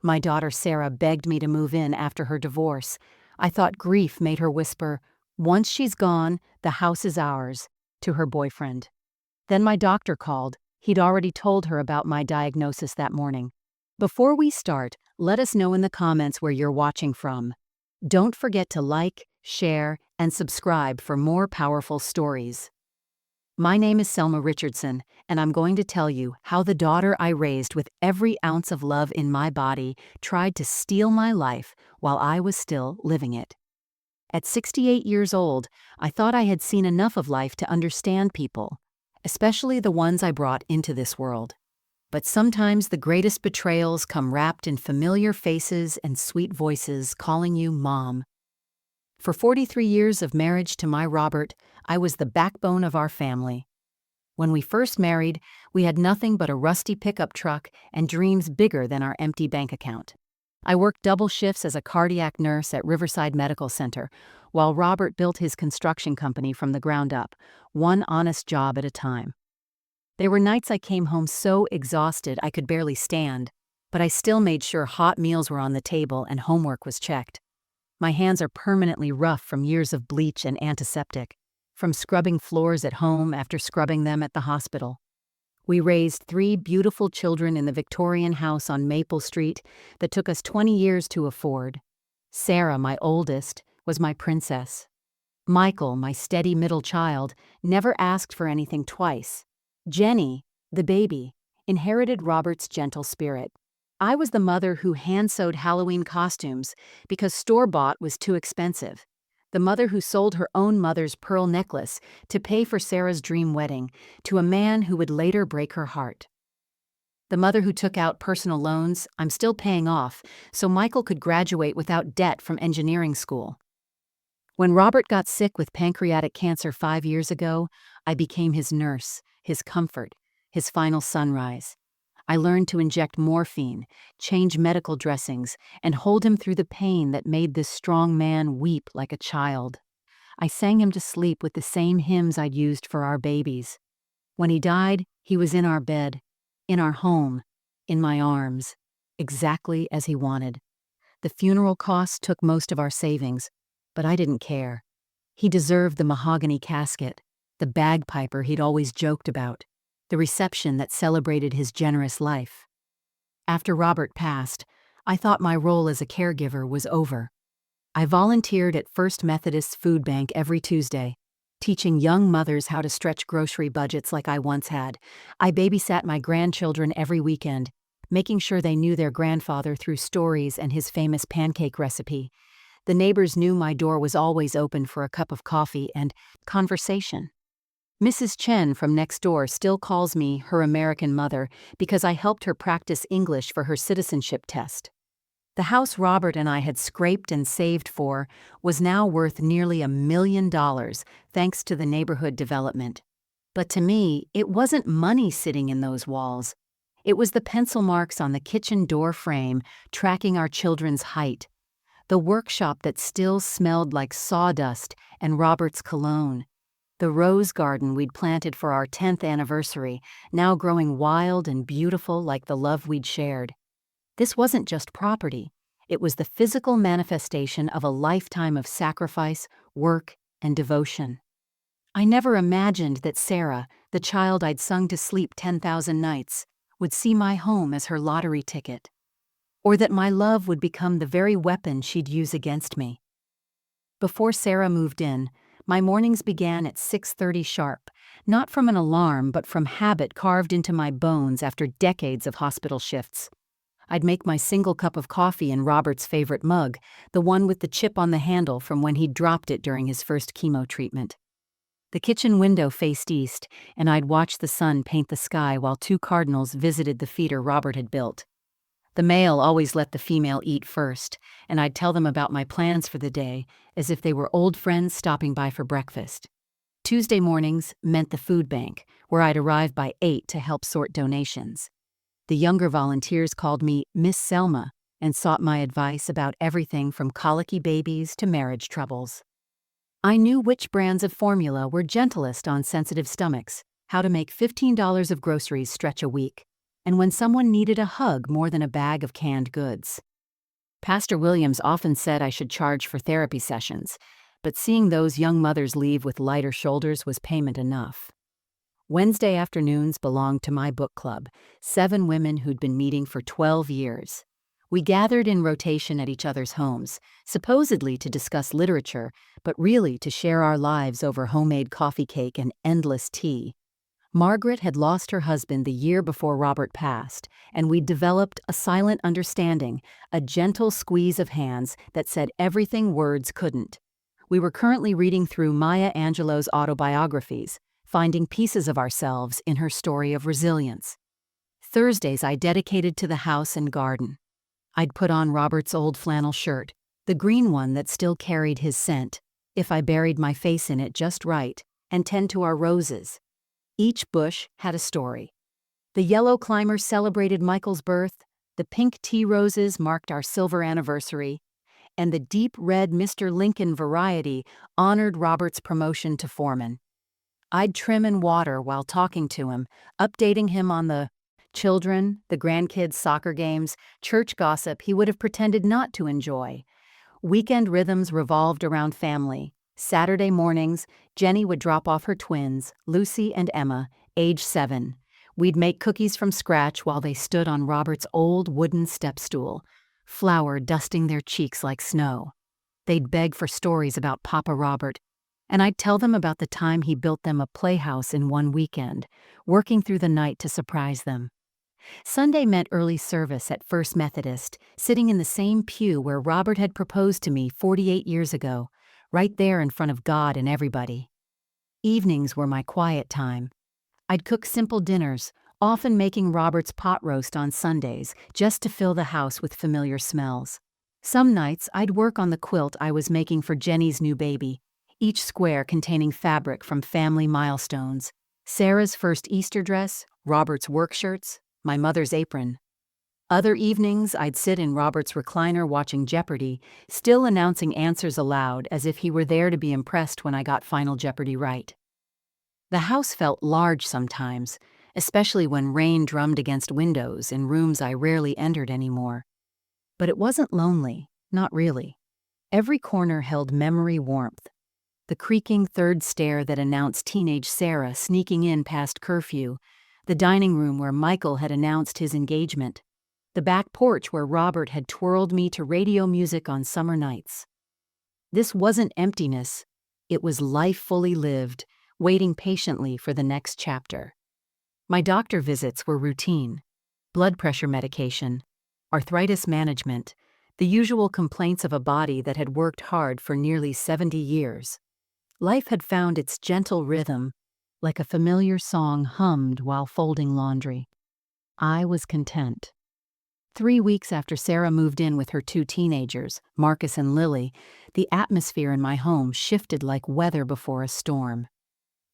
My daughter Sarah begged me to move in after her divorce. I thought grief made her whisper, "Once she's gone, the house is ours," to her boyfriend. Then my doctor called. He'd already told her about my diagnosis that morning. Before we start, let us know in the comments where you're watching from. Don't forget to like, share, and subscribe for more powerful stories. My name is Selma Richardson, and I'm going to tell you how the daughter I raised with every ounce of love in my body tried to steal my life while I was still living it. At 68 years old, I thought I had seen enough of life to understand people, especially the ones I brought into this world. But sometimes the greatest betrayals come wrapped in familiar faces and sweet voices calling you Mom. For 43 years of marriage to my Robert, I was the backbone of our family. When we first married, we had nothing but a rusty pickup truck and dreams bigger than our empty bank account. I worked double shifts as a cardiac nurse at Riverside Medical Center, while Robert built his construction company from the ground up, one honest job at a time. There were nights I came home so exhausted I could barely stand, but I still made sure hot meals were on the table and homework was checked. My hands are permanently rough from years of bleach and antiseptic, from scrubbing floors at home after scrubbing them at the hospital. We raised 3 beautiful children in the Victorian house on Maple Street that took us 20 years to afford. Sarah, my oldest, was my princess. Michael, my steady middle child, never asked for anything twice. Jenny, the baby, inherited Robert's gentle spirit. I was the mother who hand-sewed Halloween costumes because store-bought was too expensive. The mother who sold her own mother's pearl necklace to pay for Sarah's dream wedding to a man who would later break her heart. The mother who took out personal loans I'm still paying off so Michael could graduate without debt from engineering school. When Robert got sick with pancreatic cancer 5 years ago, I became his nurse, his comfort, his final sunrise. I learned to inject morphine, change medical dressings, and hold him through the pain that made this strong man weep like a child. I sang him to sleep with the same hymns I'd used for our babies. When he died, he was in our bed, in our home, in my arms, exactly as he wanted. The funeral costs took most of our savings, but I didn't care. He deserved the mahogany casket, the bagpiper he'd always joked about, the reception that celebrated his generous life. After Robert passed, I thought my role as a caregiver was over. I volunteered at First Methodist Food Bank every Tuesday, teaching young mothers how to stretch grocery budgets like I once had. I babysat my grandchildren every weekend, making sure they knew their grandfather through stories and his famous pancake recipe. The neighbors knew my door was always open for a cup of coffee and conversation. Mrs. Chen from next door still calls me her American mother because I helped her practice English for her citizenship test. The house Robert and I had scraped and saved for was now worth nearly $1 million thanks to the neighborhood development. But to me, it wasn't money sitting in those walls. It was the pencil marks on the kitchen door frame tracking our children's height, the workshop that still smelled like sawdust and Robert's cologne, the rose garden we'd planted for our 10th anniversary, now growing wild and beautiful like the love we'd shared. This wasn't just property. It was the physical manifestation of a lifetime of sacrifice, work, and devotion. I never imagined that Sarah, the child I'd sung to sleep 10,000 nights, would see my home as her lottery ticket, or that my love would become the very weapon she'd use against me. Before Sarah moved in, my mornings began at 6:30 sharp, not from an alarm but from habit carved into my bones after decades of hospital shifts. I'd make my single cup of coffee in Robert's favorite mug, the one with the chip on the handle from when he'd dropped it during his first chemo treatment. The kitchen window faced east, and I'd watch the sun paint the sky while 2 cardinals visited the feeder Robert had built. The male always let the female eat first, and I'd tell them about my plans for the day, as if they were old friends stopping by for breakfast. Tuesday mornings meant the food bank, where I'd arrive by 8 to help sort donations. The younger volunteers called me Miss Selma and sought my advice about everything from colicky babies to marriage troubles. I knew which brands of formula were gentlest on sensitive stomachs, how to make $15 of groceries stretch a week, and when someone needed a hug more than a bag of canned goods. Pastor Williams often said I should charge for therapy sessions, but seeing those young mothers leave with lighter shoulders was payment enough. Wednesday afternoons belonged to my book club, 7 women who'd been meeting for 12 years. We gathered in rotation at each other's homes, supposedly to discuss literature, but really to share our lives over homemade coffee cake and endless tea. Margaret had lost her husband the year before Robert passed, and we'd developed a silent understanding, a gentle squeeze of hands that said everything words couldn't. We were currently reading through Maya Angelou's autobiographies, finding pieces of ourselves in her story of resilience. Thursdays I dedicated to the house and garden. I'd put on Robert's old flannel shirt, the green one that still carried his scent, if I buried my face in it just right, and tend to our roses. Each bush had a story. The yellow climber celebrated Michael's birth, the pink tea roses marked our silver anniversary, and the deep red Mr. Lincoln variety honored Robert's promotion to foreman. I'd trim and water while talking to him, updating him on the children, the grandkids' soccer games, church gossip he would have pretended not to enjoy. Weekend rhythms revolved around family. Saturday mornings, Jenny would drop off her twins, Lucy and Emma, age 7. We'd make cookies from scratch while they stood on Robert's old wooden step stool, flour dusting their cheeks like snow. They'd beg for stories about Papa Robert, and I'd tell them about the time he built them a playhouse in one weekend, working through the night to surprise them. Sunday meant early service at First Methodist, sitting in the same pew where Robert had proposed to me 48 years ago, right there in front of God and everybody. Evenings were my quiet time. I'd cook simple dinners, often making Robert's pot roast on Sundays, just to fill the house with familiar smells. Some nights I'd work on the quilt I was making for Jenny's new baby, each square containing fabric from family milestones. Sarah's first Easter dress, Robert's work shirts, my mother's apron. Other evenings, I'd sit in Robert's recliner watching Jeopardy, still announcing answers aloud as if he were there to be impressed when I got Final Jeopardy right. The house felt large sometimes, especially when rain drummed against windows in rooms I rarely entered anymore. But it wasn't lonely, not really. Every corner held memory warmth. The creaking third stair that announced teenage Sarah sneaking in past curfew, the dining room where Michael had announced his engagement, the back porch where Robert had twirled me to radio music on summer nights. This wasn't emptiness, it was life fully lived, waiting patiently for the next chapter. My doctor visits were routine: blood pressure medication, arthritis management, the usual complaints of a body that had worked hard for nearly 70 years. Life had found its gentle rhythm, like a familiar song hummed while folding laundry. I was content. 3 weeks after Sarah moved in with her 2 teenagers, Marcus and Lily, the atmosphere in my home shifted like weather before a storm.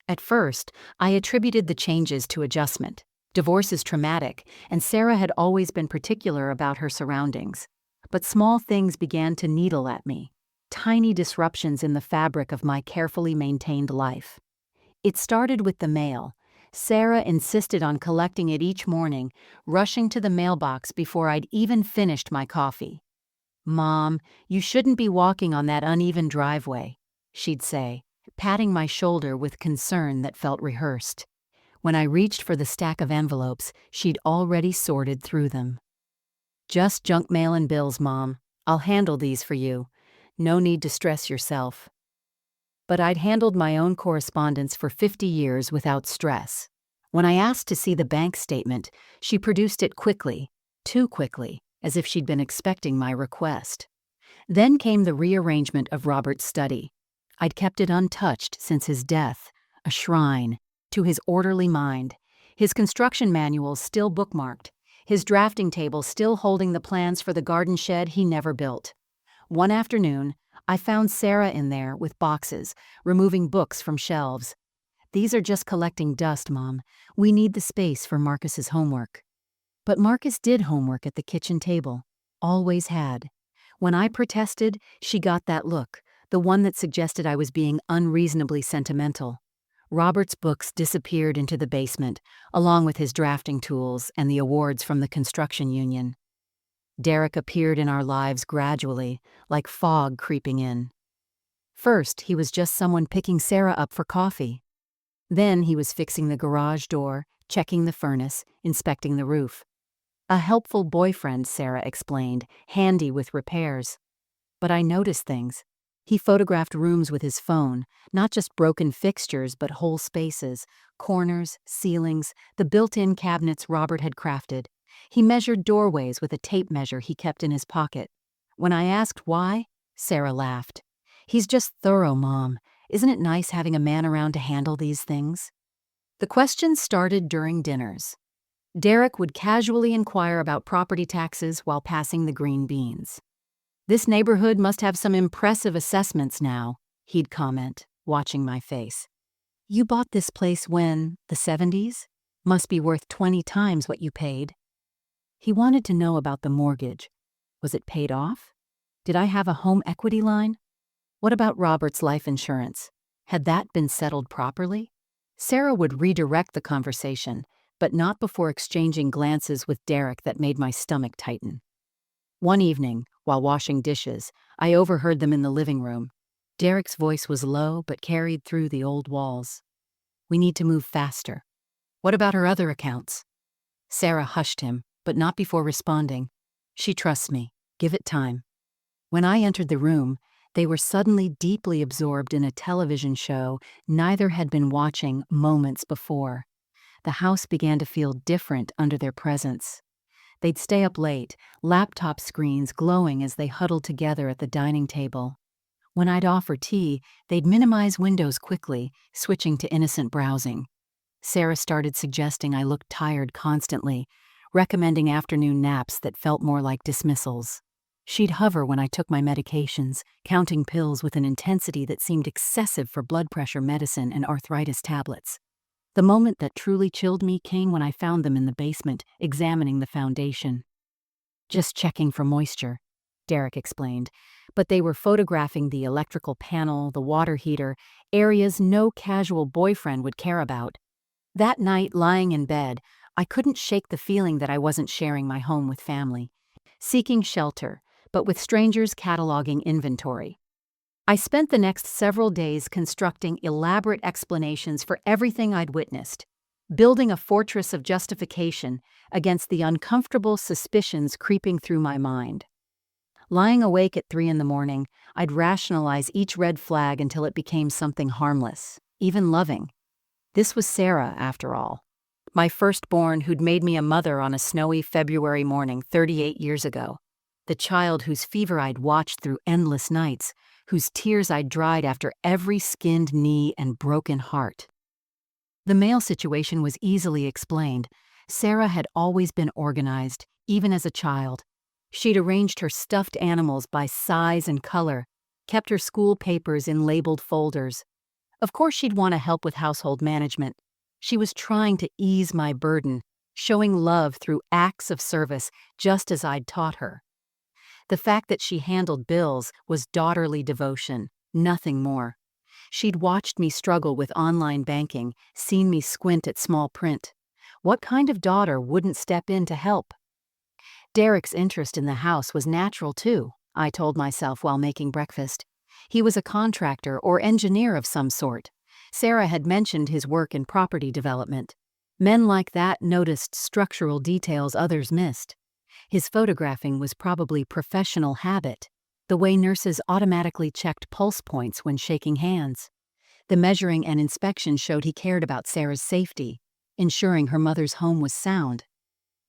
At first, I attributed the changes to adjustment. Divorce is traumatic, and Sarah had always been particular about her surroundings. But small things began to needle at me, tiny disruptions in the fabric of my carefully maintained life. It started with the mail. Sarah insisted on collecting it each morning, rushing to the mailbox before I'd even finished my coffee. "Mom, you shouldn't be walking on that uneven driveway," she'd say, patting my shoulder with concern that felt rehearsed. When I reached for the stack of envelopes, she'd already sorted through them. "Just junk mail and bills, Mom. I'll handle these for you. No need to stress yourself." But I'd handled my own correspondence for 50 years without stress. When I asked to see the bank statement, she produced it quickly, too quickly, as if she'd been expecting my request. Then came the rearrangement of Robert's study. I'd kept it untouched since his death, a shrine to his orderly mind, his construction manuals still bookmarked, his drafting table still holding the plans for the garden shed he never built. One afternoon, I found Sarah in there with boxes, removing books from shelves. "These are just collecting dust, Mom. We need the space for Marcus's homework." But Marcus did homework at the kitchen table. Always had. When I protested, she got that look, the one that suggested I was being unreasonably sentimental. Robert's books disappeared into the basement, along with his drafting tools and the awards from the construction union. Derek appeared in our lives gradually, like fog creeping in. First, he was just someone picking Sarah up for coffee. Then he was fixing the garage door, checking the furnace, inspecting the roof. A helpful boyfriend, Sarah explained, handy with repairs. But I noticed things. He photographed rooms with his phone, not just broken fixtures but whole spaces, corners, ceilings, the built-in cabinets Robert had crafted. He measured doorways with a tape measure he kept in his pocket. When I asked why, Sarah laughed. "He's just thorough, Mom. Isn't it nice having a man around to handle these things?" The questions started during dinners. Derek would casually inquire about property taxes while passing the green beans. "This neighborhood must have some impressive assessments now," he'd comment, watching my face. "You bought this place when, the 70s? Must be worth 20 times what you paid." He wanted to know about the mortgage. Was it paid off? Did I have a home equity line? What about Robert's life insurance? Had that been settled properly? Sarah would redirect the conversation, but not before exchanging glances with Derek that made my stomach tighten. One evening, while washing dishes, I overheard them in the living room. Derek's voice was low but carried through the old walls. "We need to move faster." "What about her other accounts?" Sarah hushed him, but not before responding. "She trusts me. Give it time." When I entered the room, they were suddenly deeply absorbed in a television show neither had been watching moments before. The house began to feel different under their presence. They'd stay up late, laptop screens glowing as they huddled together at the dining table. When I'd offer tea, they'd minimize windows quickly, switching to innocent browsing. Sarah started suggesting I looked tired constantly, recommending afternoon naps that felt more like dismissals. She'd hover when I took my medications, counting pills with an intensity that seemed excessive for blood pressure medicine and arthritis tablets. The moment that truly chilled me came when I found them in the basement, examining the foundation. "Just checking for moisture," Derek explained, but they were photographing the electrical panel, the water heater, areas no casual boyfriend would care about. That night, lying in bed, I couldn't shake the feeling that I wasn't sharing my home with family, seeking shelter, but with strangers cataloging inventory. I spent the next several days constructing elaborate explanations for everything I'd witnessed, building a fortress of justification against the uncomfortable suspicions creeping through my mind. Lying awake at 3 in the morning, I'd rationalize each red flag until it became something harmless, even loving. This was Sarah, after all. My firstborn who'd made me a mother on a snowy February morning 38 years ago. The child whose fever I'd watched through endless nights, whose tears I'd dried after every skinned knee and broken heart. The male situation was easily explained. Sarah had always been organized, even as a child. She'd arranged her stuffed animals by size and color, kept her school papers in labeled folders. Of course she'd want to help with household management. She was trying to ease my burden, showing love through acts of service, just as I'd taught her. The fact that she handled bills was daughterly devotion, nothing more. She'd watched me struggle with online banking, seen me squint at small print. What kind of daughter wouldn't step in to help? Derek's interest in the house was natural too, I told myself while making breakfast. He was a contractor or engineer of some sort. Sarah had mentioned his work in property development. Men like that noticed structural details others missed. His photographing was probably professional habit, the way nurses automatically checked pulse points when shaking hands. The measuring and inspection showed he cared about Sarah's safety, ensuring her mother's home was sound.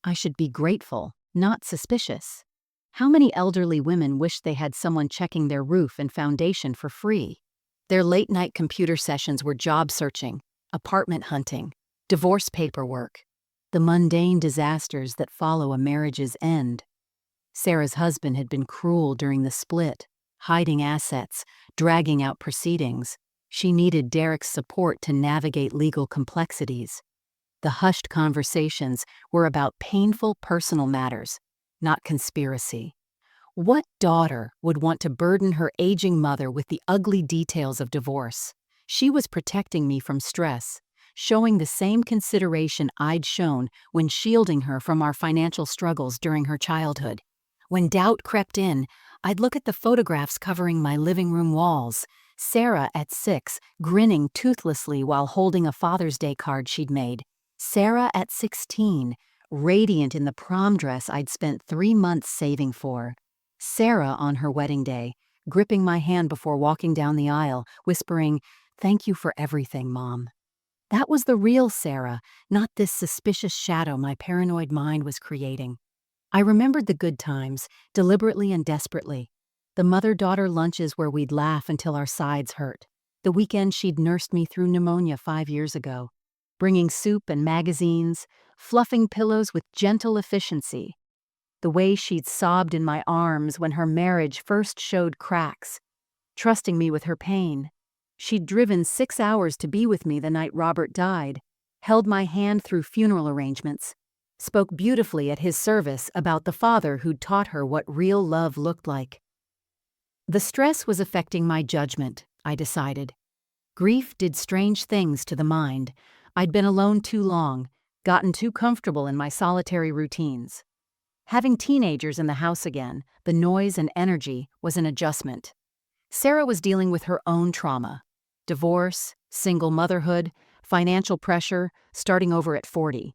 I should be grateful, not suspicious. How many elderly women wish they had someone checking their roof and foundation for free? Their late-night computer sessions were job searching, apartment hunting, divorce paperwork, the mundane disasters that follow a marriage's end. Sarah's husband had been cruel during the split, hiding assets, dragging out proceedings. She needed Derek's support to navigate legal complexities. The hushed conversations were about painful personal matters, not conspiracy. What daughter would want to burden her aging mother with the ugly details of divorce? She was protecting me from stress, showing the same consideration I'd shown when shielding her from our financial struggles during her childhood. When doubt crept in, I'd look at the photographs covering my living room walls. Sarah at 6, grinning toothlessly while holding a Father's Day card she'd made. Sarah at 16, radiant in the prom dress I'd spent 3 months saving for. Sarah on her wedding day, gripping my hand before walking down the aisle, whispering, "Thank you for everything, Mom." That was the real Sarah, not this suspicious shadow my paranoid mind was creating. I remembered the good times, deliberately and desperately. The mother-daughter lunches where we'd laugh until our sides hurt. The weekend she'd nursed me through pneumonia 5 years ago, bringing soup and magazines, fluffing pillows with gentle efficiency. The way she'd sobbed in my arms when her marriage first showed cracks, trusting me with her pain. She'd driven 6 hours to be with me the night Robert died, held my hand through funeral arrangements, spoke beautifully at his service about the father who'd taught her what real love looked like. The stress was affecting my judgment, I decided. Grief did strange things to the mind. I'd been alone too long, gotten too comfortable in my solitary routines. Having teenagers in the house again, the noise and energy, was an adjustment. Sarah was dealing with her own trauma. Divorce, single motherhood, financial pressure, starting over at 40.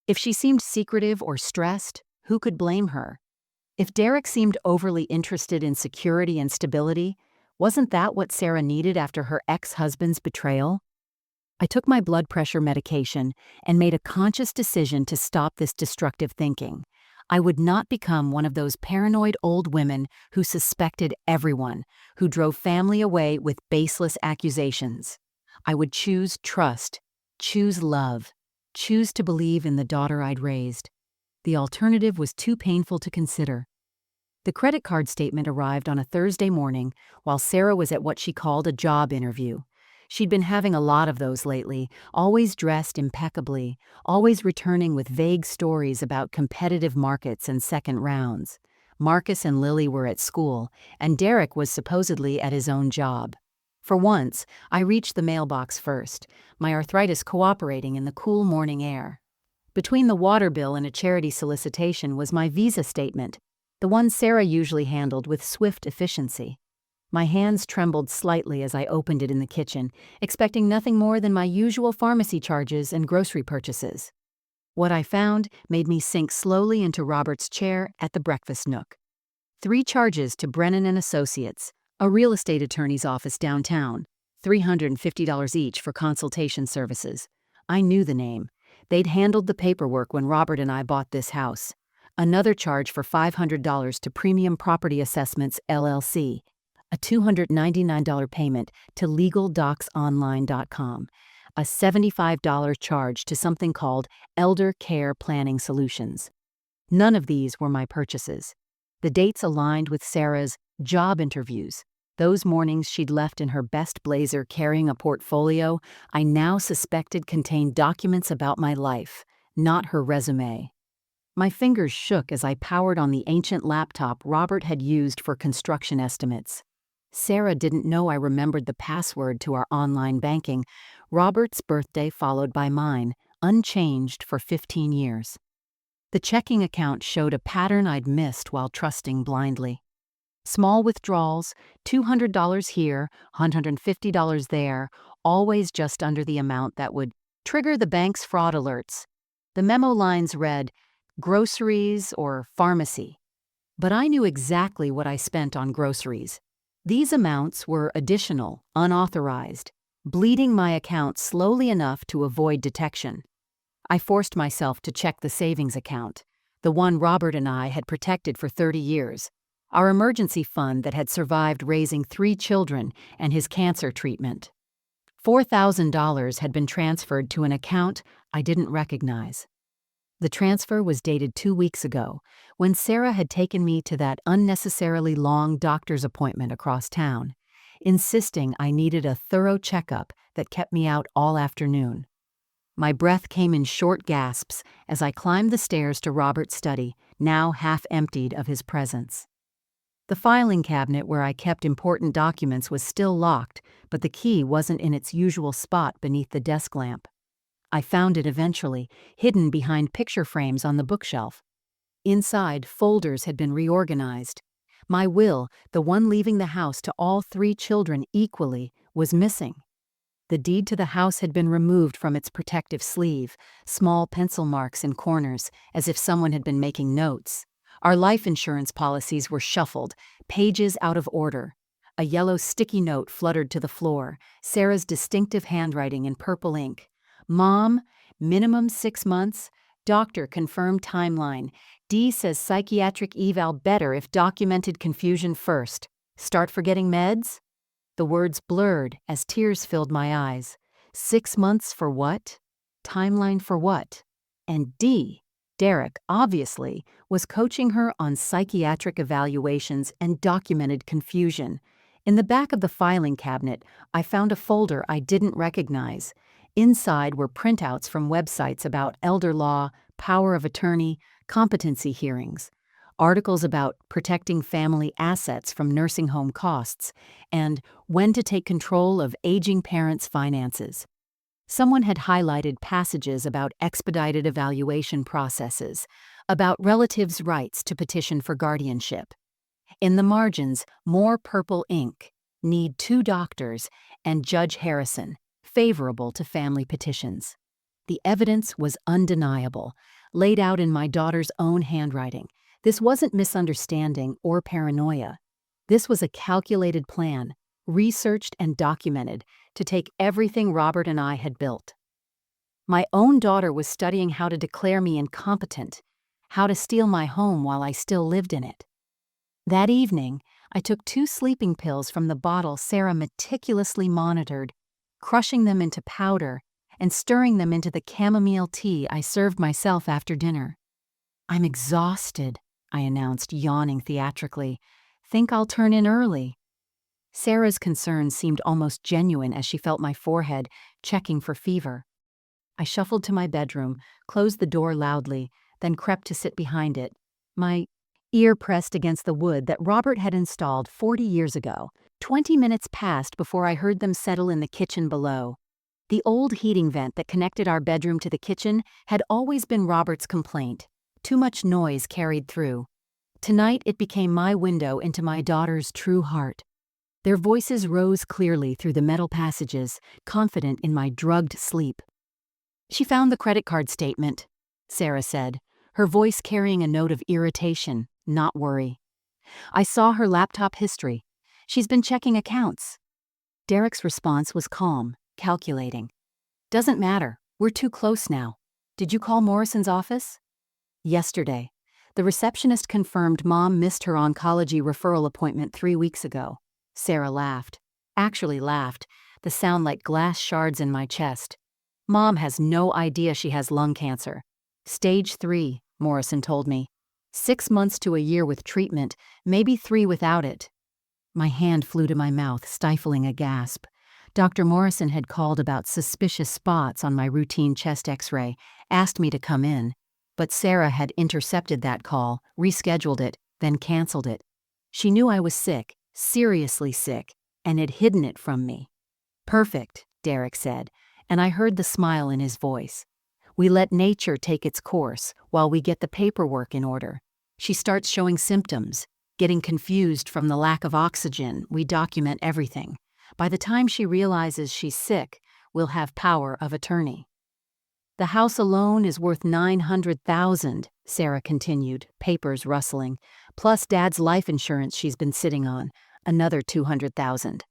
If she seemed secretive or stressed, who could blame her? If Derek seemed overly interested in security and stability, wasn't that what Sarah needed after her ex-husband's betrayal? I took my blood pressure medication and made a conscious decision to stop this destructive thinking. I would not become one of those paranoid old women who suspected everyone, who drove family away with baseless accusations. I would choose trust, choose love, choose to believe in the daughter I'd raised. The alternative was too painful to consider. The credit card statement arrived on a Thursday morning while Sarah was at what she called a job interview. She'd been having a lot of those lately, always dressed impeccably, always returning with vague stories about competitive markets and second rounds. Marcus and Lily were at school, and Derek was supposedly at his own job. For once, I reached the mailbox first, my arthritis cooperating in the cool morning air. Between the water bill and a charity solicitation was my visa statement, the one Sarah usually handled with swift efficiency. My hands trembled slightly as I opened it in the kitchen, expecting nothing more than my usual pharmacy charges and grocery purchases. What I found made me sink slowly into Robert's chair at the breakfast nook. 3 charges to Brennan and Associates, a real estate attorney's office downtown, $350 each for consultation services. I knew the name. They'd handled the paperwork when Robert and I bought this house. Another charge for $500 to Premium Property Assessments, LLC. A $299 payment to LegalDocsOnline.com. A $75 charge to something called Elder Care Planning Solutions. None of these were my purchases. The dates aligned with Sarah's job interviews. Those mornings she'd left in her best blazer carrying a portfolio I now suspected contained documents about my life, not her resume. My fingers shook as I powered on the ancient laptop Robert had used for construction estimates. Sarah didn't know I remembered the password to our online banking. Robert's birthday followed by mine, unchanged for 15 years. The checking account showed a pattern I'd missed while trusting blindly. Small withdrawals, $200 here, $150 there, always just under the amount that would trigger the bank's fraud alerts. The memo lines read, groceries or pharmacy. But I knew exactly what I spent on groceries. These amounts were additional, unauthorized, bleeding my account slowly enough to avoid detection. I forced myself to check the savings account, the one Robert and I had protected for 30 years, our emergency fund that had survived raising 3 children and his cancer treatment. $4,000 had been transferred to an account I didn't recognize. The transfer was dated 2 weeks ago, when Sarah had taken me to that unnecessarily long doctor's appointment across town, insisting I needed a thorough checkup that kept me out all afternoon. My breath came in short gasps as I climbed the stairs to Robert's study, now half emptied of his presence. The filing cabinet where I kept important documents was still locked, but the key wasn't in its usual spot beneath the desk lamp. I found it eventually, hidden behind picture frames on the bookshelf. Inside, folders had been reorganized. My will, the one leaving the house to all 3 children equally, was missing. The deed to the house had been removed from its protective sleeve, small pencil marks in corners, as if someone had been making notes. Our life insurance policies were shuffled, pages out of order. A yellow sticky note fluttered to the floor, Sarah's distinctive handwriting in purple ink. Mom, minimum 6 months. Doctor confirmed timeline. D says psychiatric eval better if documented confusion first. Start forgetting meds? The words blurred as tears filled my eyes. 6 months for what? Timeline for what? And D, Derek, obviously, was coaching her on psychiatric evaluations and documented confusion. In the back of the filing cabinet, I found a folder I didn't recognize. Inside were printouts from websites about elder law, power of attorney, competency hearings, articles about protecting family assets from nursing home costs, and when to take control of aging parents' finances. Someone had highlighted passages about expedited evaluation processes, about relatives' rights to petition for guardianship. In the margins, more purple ink, need 2 doctors, and Judge Harrison, favorable to family petitions. The evidence was undeniable, laid out in my daughter's own handwriting. This wasn't misunderstanding or paranoia. This was a calculated plan, researched and documented, to take everything Robert and I had built. My own daughter was studying how to declare me incompetent, how to steal my home while I still lived in it. That evening, I took 2 sleeping pills from the bottle Sarah meticulously monitored, crushing them into powder and stirring them into the chamomile tea I served myself after dinner. I'm exhausted, I announced, yawning theatrically. Think I'll turn in early. Sarah's concern seemed almost genuine as she felt my forehead, checking for fever. I shuffled to my bedroom, closed the door loudly, then crept to sit behind it, my ear pressed against the wood that Robert had installed 40 years ago. 20 minutes passed before I heard them settle in the kitchen below. The old heating vent that connected our bedroom to the kitchen had always been Robert's complaint. Too much noise carried through. Tonight it became my window into my daughter's true heart. Their voices rose clearly through the metal passages, confident in my drugged sleep. She found the credit card statement, Sarah said, her voice carrying a note of irritation, not worry. I saw her laptop history. She's been checking accounts. Derek's response was calm, calculating. Doesn't matter. We're too close now. Did you call Morrison's office? Yesterday. The receptionist confirmed Mom missed her oncology referral appointment 3 weeks ago. Sarah laughed. Actually laughed, the sound like glass shards in my chest. Mom has no idea she has lung cancer. Stage 3, Morrison told me. 6 months to a year with treatment, maybe 3 without it. My hand flew to my mouth, stifling a gasp. Dr. Morrison had called about suspicious spots on my routine chest x-ray, asked me to come in. But Sarah had intercepted that call, rescheduled it, then canceled it. She knew I was sick, seriously sick, and had hidden it from me. Perfect, Derek said, and I heard the smile in his voice. We let nature take its course while we get the paperwork in order. She starts showing symptoms, getting confused from the lack of oxygen. We document everything. By the time she realizes she's sick, we'll have power of attorney. The house alone is worth $900,000, Sarah continued, papers rustling, plus Dad's life insurance she's been sitting on, another $200,000.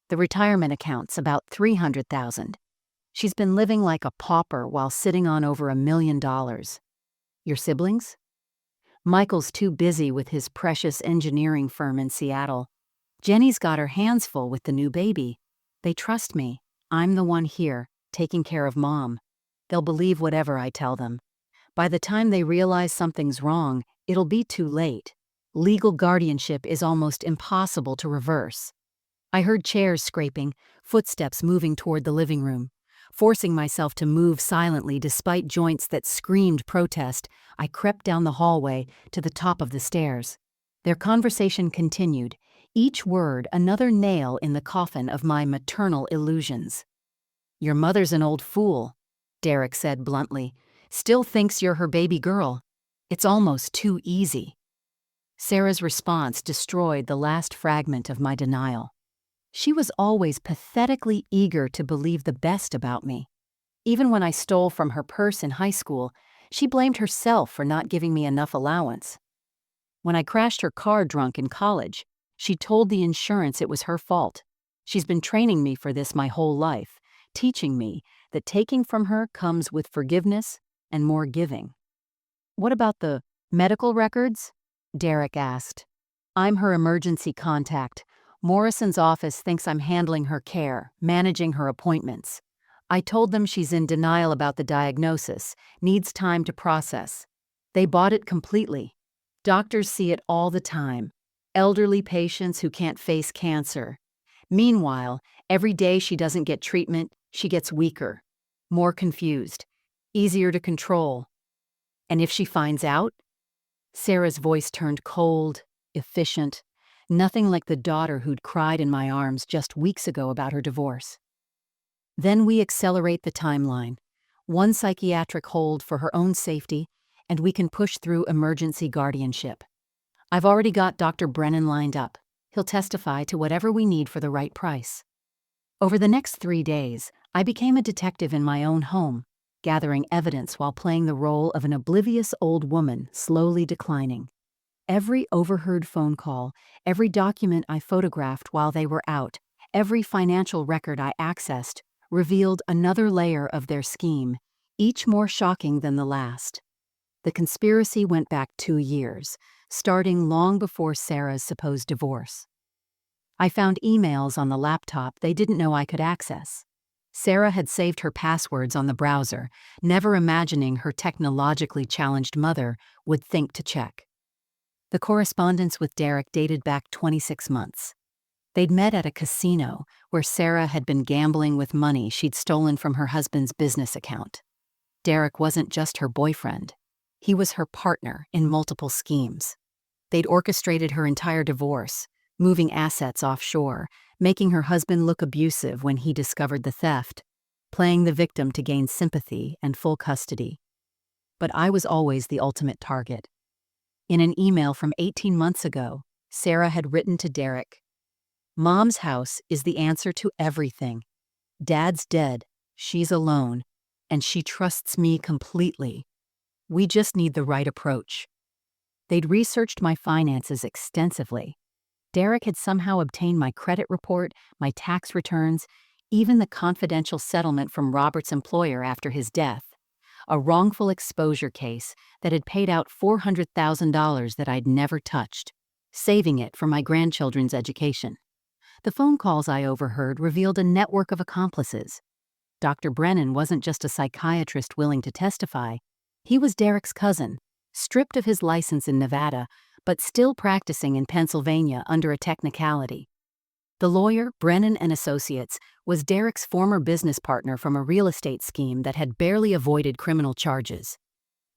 The retirement account's about $300,000. She's been living like a pauper while sitting on over $1 million. Your siblings? Michael's too busy with his precious engineering firm in Seattle. Jenny's got her hands full with the new baby. They trust me. I'm the one here, taking care of Mom. They'll believe whatever I tell them. By the time they realize something's wrong, it'll be too late. Legal guardianship is almost impossible to reverse. I heard chairs scraping, footsteps moving toward the living room. Forcing myself to move silently despite joints that screamed protest, I crept down the hallway to the top of the stairs. Their conversation continued, each word another nail in the coffin of my maternal illusions. "Your mother's an old fool," Derek said bluntly. "Still thinks you're her baby girl. It's almost too easy." Sarah's response destroyed the last fragment of my denial. She was always pathetically eager to believe the best about me. Even when I stole from her purse in high school, she blamed herself for not giving me enough allowance. When I crashed her car drunk in college, she told the insurance it was her fault. She's been training me for this my whole life, teaching me that taking from her comes with forgiveness and more giving. "What about the medical records?" Derek asked. "I'm her emergency contact. Morrison's office thinks I'm handling her care, managing her appointments. I told them she's in denial about the diagnosis, needs time to process. They bought it completely. Doctors see it all the time. Elderly patients who can't face cancer. Meanwhile, every day she doesn't get treatment, she gets weaker, more confused, easier to control. And if she finds out?" Sarah's voice turned cold, efficient, nothing like the daughter who'd cried in my arms just weeks ago about her divorce. "Then we accelerate the timeline. One psychiatric hold for her own safety, and we can push through emergency guardianship. I've already got Dr. Brennan lined up. He'll testify to whatever we need for the right price." Over the next 3 days, I became a detective in my own home, gathering evidence while playing the role of an oblivious old woman slowly declining. Every overheard phone call, every document I photographed while they were out, every financial record I accessed revealed another layer of their scheme, each more shocking than the last. The conspiracy went back 2 years, starting long before Sarah's supposed divorce. I found emails on the laptop they didn't know I could access. Sarah had saved her passwords on the browser, never imagining her technologically challenged mother would think to check. The correspondence with Derek dated back 26 months. They'd met at a casino where Sarah had been gambling with money she'd stolen from her husband's business account. Derek wasn't just her boyfriend. He was her partner in multiple schemes. They'd orchestrated her entire divorce, moving assets offshore, making her husband look abusive when he discovered the theft, playing the victim to gain sympathy and full custody. But I was always the ultimate target. In an email from 18 months ago, Sarah had written to Derek, "Mom's house is the answer to everything. Dad's dead, she's alone, and she trusts me completely. We just need the right approach." They'd researched my finances extensively. Derek had somehow obtained my credit report, my tax returns, even the confidential settlement from Robert's employer after his death, a wrongful exposure case that had paid out $400,000 that I'd never touched, saving it for my grandchildren's education. The phone calls I overheard revealed a network of accomplices. Dr. Brennan wasn't just a psychiatrist willing to testify. He was Derek's cousin, stripped of his license in Nevada, but still practicing in Pennsylvania under a technicality. The lawyer, Brennan and Associates, was Derek's former business partner from a real estate scheme that had barely avoided criminal charges.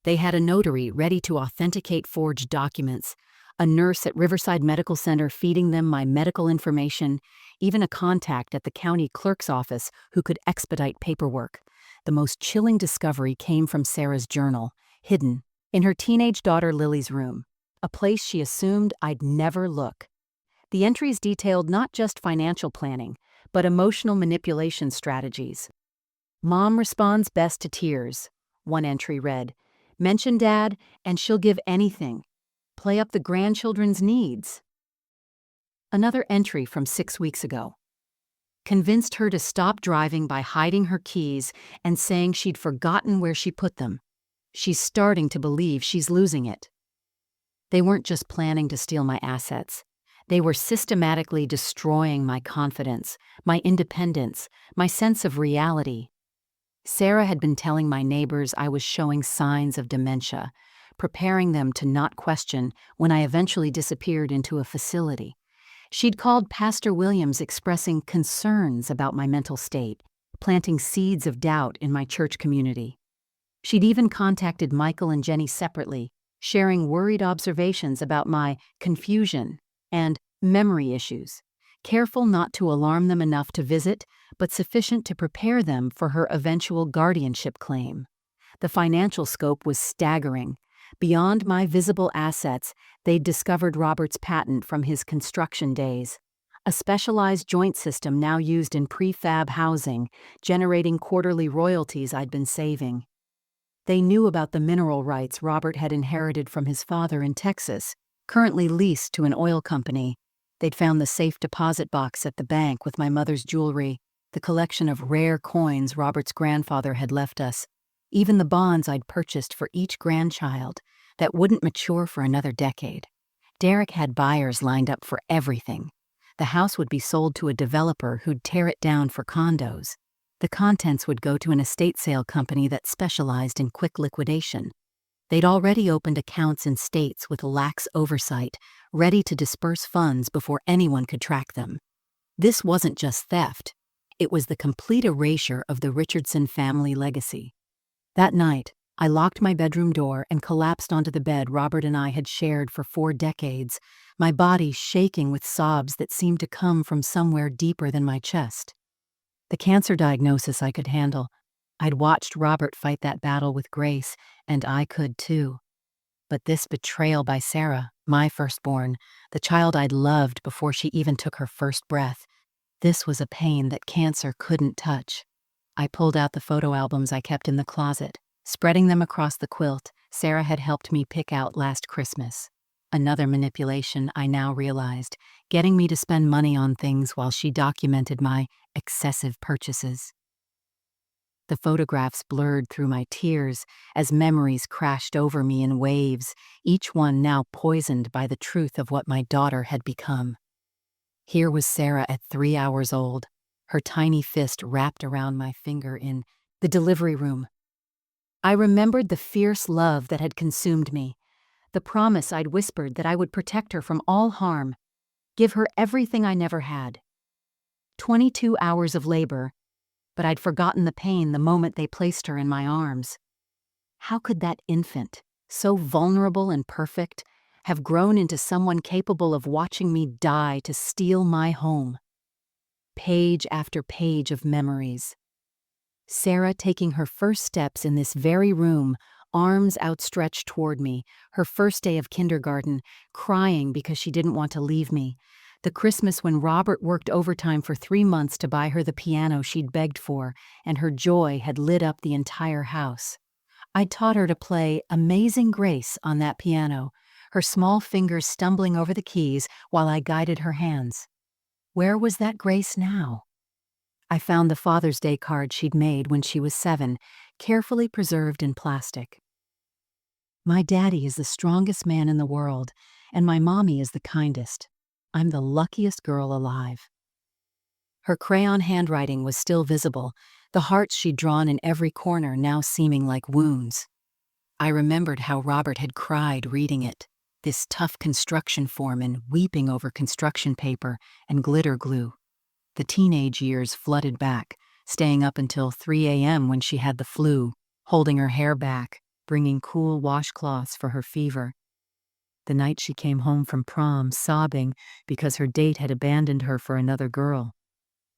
They had a notary ready to authenticate forged documents, a nurse at Riverside Medical Center feeding them my medical information, even a contact at the county clerk's office who could expedite paperwork. The most chilling discovery came from Sarah's journal, hidden in her teenage daughter Lily's room, a place she assumed I'd never look. The entries detailed not just financial planning, but emotional manipulation strategies. "Mom responds best to tears," one entry read. "Mention Dad, and she'll give anything. Play up the grandchildren's needs." Another entry from 6 weeks ago. "Convinced her to stop driving by hiding her keys and saying she'd forgotten where she put them. She's starting to believe she's losing it." They weren't just planning to steal my assets. They were systematically destroying my confidence, my independence, my sense of reality. Sarah had been telling my neighbors I was showing signs of dementia, preparing them to not question when I eventually disappeared into a facility. She'd called Pastor Williams expressing concerns about my mental state, planting seeds of doubt in my church community. She'd even contacted Michael and Jenny separately, sharing worried observations about my confusion and memory issues, careful not to alarm them enough to visit, but sufficient to prepare them for her eventual guardianship claim. The financial scope was staggering. Beyond my visible assets, they'd discovered Robert's patent from his construction days, a specialized joint system now used in prefab housing, generating quarterly royalties I'd been saving. They knew about the mineral rights Robert had inherited from his father in Texas, currently leased to an oil company. They'd found the safe deposit box at the bank with my mother's jewelry, the collection of rare coins Robert's grandfather had left us, even the bonds I'd purchased for each grandchild that wouldn't mature for another decade. Derek had buyers lined up for everything. The house would be sold to a developer who'd tear it down for condos. The contents would go to an estate sale company that specialized in quick liquidation. They'd already opened accounts in states with lax oversight, ready to disperse funds before anyone could track them. This wasn't just theft. It was the complete erasure of the Richardson family legacy. That night, I locked my bedroom door and collapsed onto the bed Robert and I had shared for 4 decades, my body shaking with sobs that seemed to come from somewhere deeper than my chest. The cancer diagnosis I could handle. I'd watched Robert fight that battle with grace, and I could too. But this betrayal by Sarah, my firstborn, the child I'd loved before she even took her first breath, this was a pain that cancer couldn't touch. I pulled out the photo albums I kept in the closet, spreading them across the quilt Sarah had helped me pick out last Christmas. Another manipulation, I now realized, getting me to spend money on things while she documented my excessive purchases. The photographs blurred through my tears as memories crashed over me in waves, each one now poisoned by the truth of what my daughter had become. Here was Sarah at 3 hours old, her tiny fist wrapped around my finger in the delivery room. I remembered the fierce love that had consumed me, the promise I'd whispered that I would protect her from all harm, give her everything I never had. 22 hours of labor, but I'd forgotten the pain the moment they placed her in my arms. How could that infant, so vulnerable and perfect, have grown into someone capable of watching me die to steal my home? Page after page of memories. Sarah taking her first steps in this very room, arms outstretched toward me, her first day of kindergarten, crying because she didn't want to leave me. The Christmas when Robert worked overtime for 3 months to buy her the piano she'd begged for, and her joy had lit up the entire house. I taught her to play Amazing Grace on that piano, her small fingers stumbling over the keys while I guided her hands. Where was that grace now? I found the Father's Day card she'd made when she was 7, carefully preserved in plastic. My daddy is the strongest man in the world, and my mommy is the kindest. I'm the luckiest girl alive. Her crayon handwriting was still visible, the hearts she'd drawn in every corner now seeming like wounds. I remembered how Robert had cried reading it, this tough construction foreman weeping over construction paper and glitter glue. The teenage years flooded back, staying up until 3 a.m. when she had the flu, holding her hair back, bringing cool washcloths for her fever. The night she came home from prom sobbing because her date had abandoned her for another girl.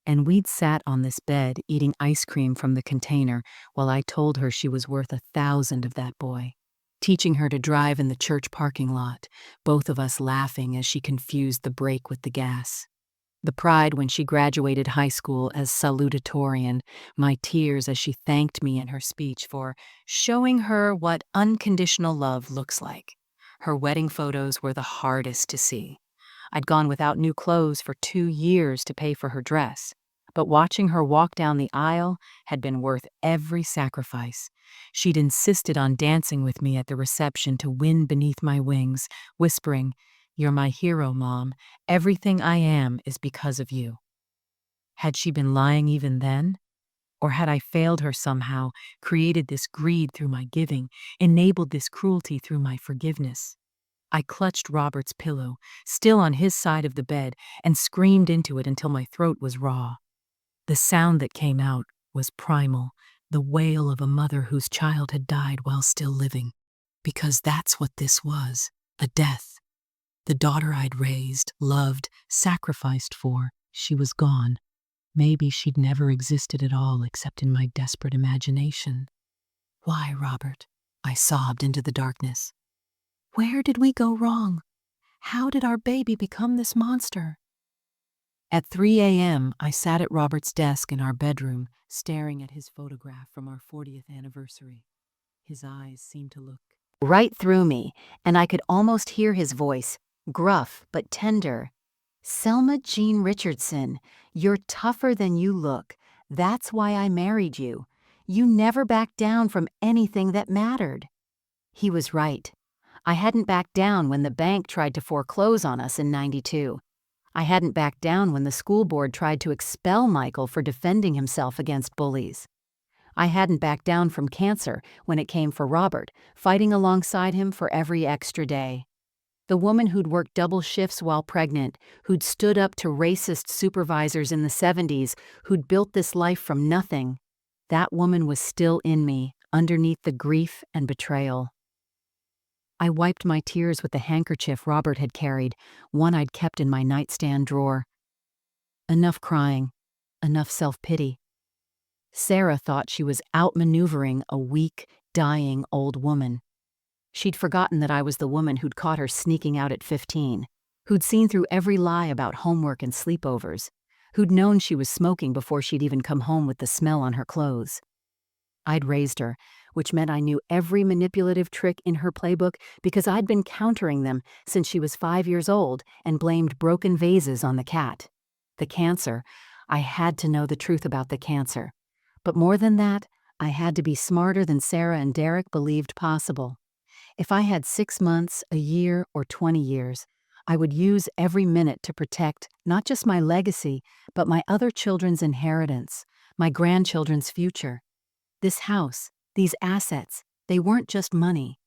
And we'd sat on this bed eating ice cream from the container while I told her she was worth 1,000 of that boy, teaching her to drive in the church parking lot, both of us laughing as she confused the brake with the gas. The pride when she graduated high school as salutatorian, my tears as she thanked me in her speech for showing her what unconditional love looks like. Her wedding photos were the hardest to see. I'd gone without new clothes for 2 years to pay for her dress, but watching her walk down the aisle had been worth every sacrifice. She'd insisted on dancing with me at the reception to win beneath my wings, whispering, "You're my hero, Mom. Everything I am is because of you." Had she been lying even then? Or had I failed her somehow, created this greed through my giving, enabled this cruelty through my forgiveness? I clutched Robert's pillow, still on his side of the bed, and screamed into it until my throat was raw. The sound that came out was primal, the wail of a mother whose child had died while still living. Because that's what this was, a death. The daughter I'd raised, loved, sacrificed for, she was gone. Maybe she'd never existed at all except in my desperate imagination. Why, Robert? I sobbed into the darkness. Where did we go wrong? How did our baby become this monster? At 3 a.m., I sat at Robert's desk in our bedroom, staring at his photograph from our 40th anniversary. His eyes seemed to look right through me, and I could almost hear his voice, gruff but tender. Selma Jean Richardson, you're tougher than you look. That's why I married you. You never backed down from anything that mattered. He was right. I hadn't backed down when the bank tried to foreclose on us in '92. I hadn't backed down when the school board tried to expel Michael for defending himself against bullies. I hadn't backed down from cancer when it came for Robert, fighting alongside him for every extra day. The woman who'd worked double shifts while pregnant, who'd stood up to racist supervisors in the '70s, who'd built this life from nothing, that woman was still in me, underneath the grief and betrayal. I wiped my tears with the handkerchief Robert had carried, one I'd kept in my nightstand drawer. Enough crying, enough self-pity. Sarah thought she was outmaneuvering a weak, dying old woman. She'd forgotten that I was the woman who'd caught her sneaking out at 15, who'd seen through every lie about homework and sleepovers, who'd known she was smoking before she'd even come home with the smell on her clothes. I'd raised her, which meant I knew every manipulative trick in her playbook because I'd been countering them since she was 5 years old and blamed broken vases on the cat. The cancer, I had to know the truth about the cancer. But more than that, I had to be smarter than Sarah and Derek believed possible. If I had 6 months, a year, or 20 years, I would use every minute to protect not just my legacy, but my other children's inheritance, my grandchildren's future. This house, these assets, they weren't just money.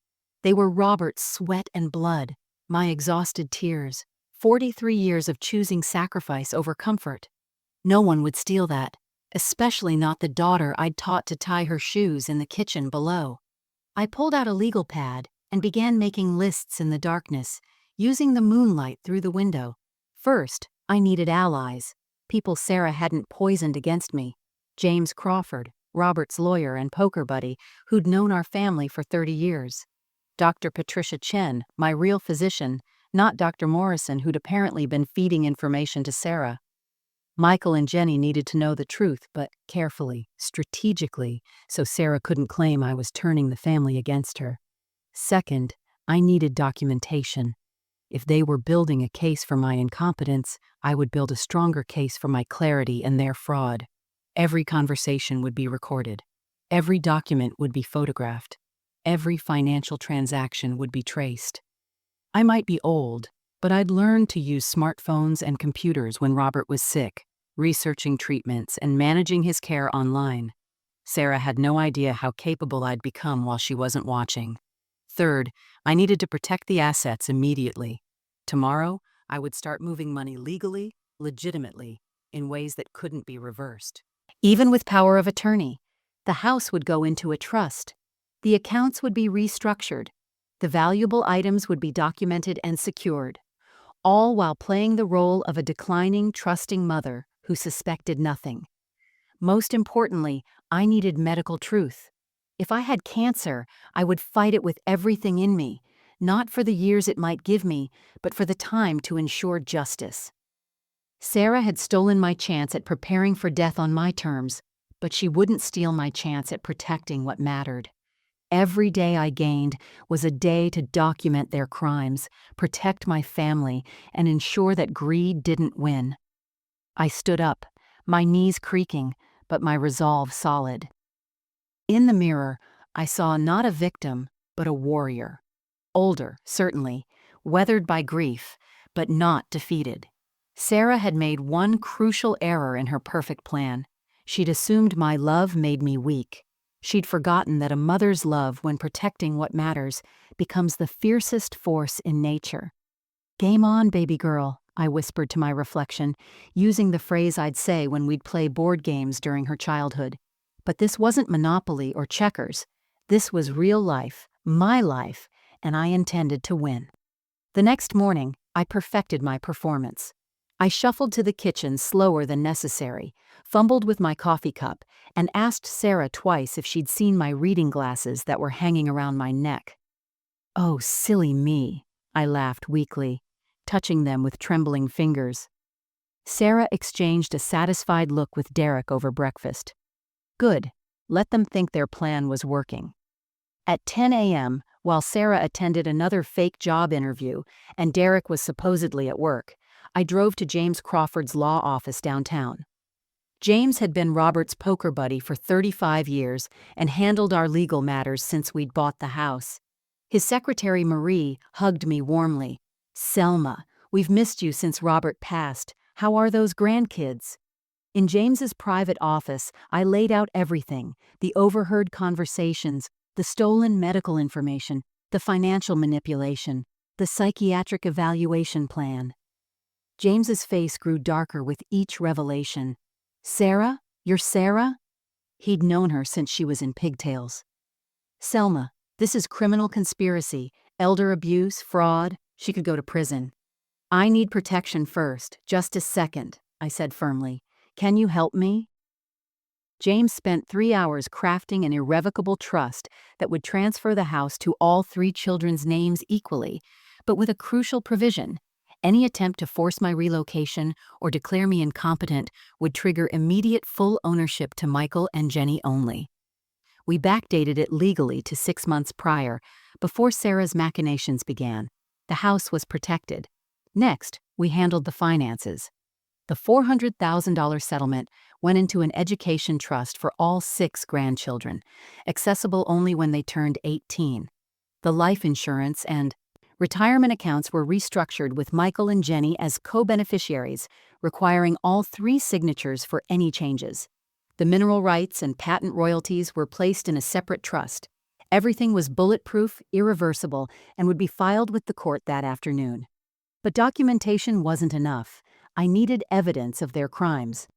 They were Robert's sweat and blood, my exhausted tears, 43 years of choosing sacrifice over comfort. No one would steal that, especially not the daughter I'd taught to tie her shoes in the kitchen below. I pulled out a legal pad and began making lists in the darkness, using the moonlight through the window. First, I needed allies, people Sarah hadn't poisoned against me. James Crawford, Robert's lawyer and poker buddy, who'd known our family for 30 years. Dr. Patricia Chen, my real physician, not Dr. Morrison, who'd apparently been feeding information to Sarah. Michael and Jenny needed to know the truth, but carefully, strategically, so Sarah couldn't claim I was turning the family against her. Second, I needed documentation. If they were building a case for my incompetence, I would build a stronger case for my clarity and their fraud. Every conversation would be recorded. Every document would be photographed. Every financial transaction would be traced. I might be old, but I'd learned to use smartphones and computers when Robert was sick, researching treatments and managing his care online. Sarah had no idea how capable I'd become while she wasn't watching. Third, I needed to protect the assets immediately. Tomorrow, I would start moving money legally, legitimately, in ways that couldn't be reversed. Even with power of attorney, the house would go into a trust. The accounts would be restructured. The valuable items would be documented and secured, all while playing the role of a declining, trusting mother who suspected nothing. Most importantly, I needed medical truth. If I had cancer, I would fight it with everything in me, not for the years it might give me, but for the time to ensure justice. Sarah had stolen my chance at preparing for death on my terms, but she wouldn't steal my chance at protecting what mattered. Every day I gained was a day to document their crimes, protect my family, and ensure that greed didn't win. I stood up, my knees creaking, but my resolve solid. In the mirror, I saw not a victim, but a warrior. Older, certainly, weathered by grief, but not defeated. Sarah had made one crucial error in her perfect plan. She'd assumed my love made me weak. She'd forgotten that a mother's love, when protecting what matters, becomes the fiercest force in nature. "Game on, baby girl," I whispered to my reflection, using the phrase I'd say when we'd play board games during her childhood. But this wasn't Monopoly or checkers. This was real life, my life, and I intended to win. The next morning, I perfected my performance. I shuffled to the kitchen slower than necessary, fumbled with my coffee cup, and asked Sarah twice if she'd seen my reading glasses that were hanging around my neck. "Oh, silly me," I laughed weakly, touching them with trembling fingers. Sarah exchanged a satisfied look with Derek over breakfast. Good. Let them think their plan was working. At 10 a.m., while Sarah attended another fake job interview and Derek was supposedly at work, I drove to James Crawford's law office downtown. James had been Robert's poker buddy for 35 years and handled our legal matters since we'd bought the house. His secretary Marie hugged me warmly. "Selma, we've missed you since Robert passed. How are those grandkids?" In James's private office, I laid out everything: the overheard conversations, the stolen medical information, the financial manipulation, the psychiatric evaluation plan. James's face grew darker with each revelation. "Sarah? You're Sarah?" He'd known her since she was in pigtails. "Selma, this is criminal conspiracy, elder abuse, fraud. She could go to prison." "I need protection first, justice second," I said firmly. "Can you help me?" James spent 3 hours crafting an irrevocable trust that would transfer the house to all 3 children's names equally, but with a crucial provision. Any attempt to force my relocation or declare me incompetent would trigger immediate full ownership to Michael and Jenny only. We backdated it legally to 6 months prior, before Sarah's machinations began. The house was protected. Next, we handled the finances. The $400,000 settlement went into an education trust for all 6 grandchildren, accessible only when they turned 18. The life insurance and retirement accounts were restructured with Michael and Jenny as co-beneficiaries, requiring all 3 signatures for any changes. The mineral rights and patent royalties were placed in a separate trust. Everything was bulletproof, irreversible, and would be filed with the court that afternoon. But documentation wasn't enough. I needed evidence of their crimes.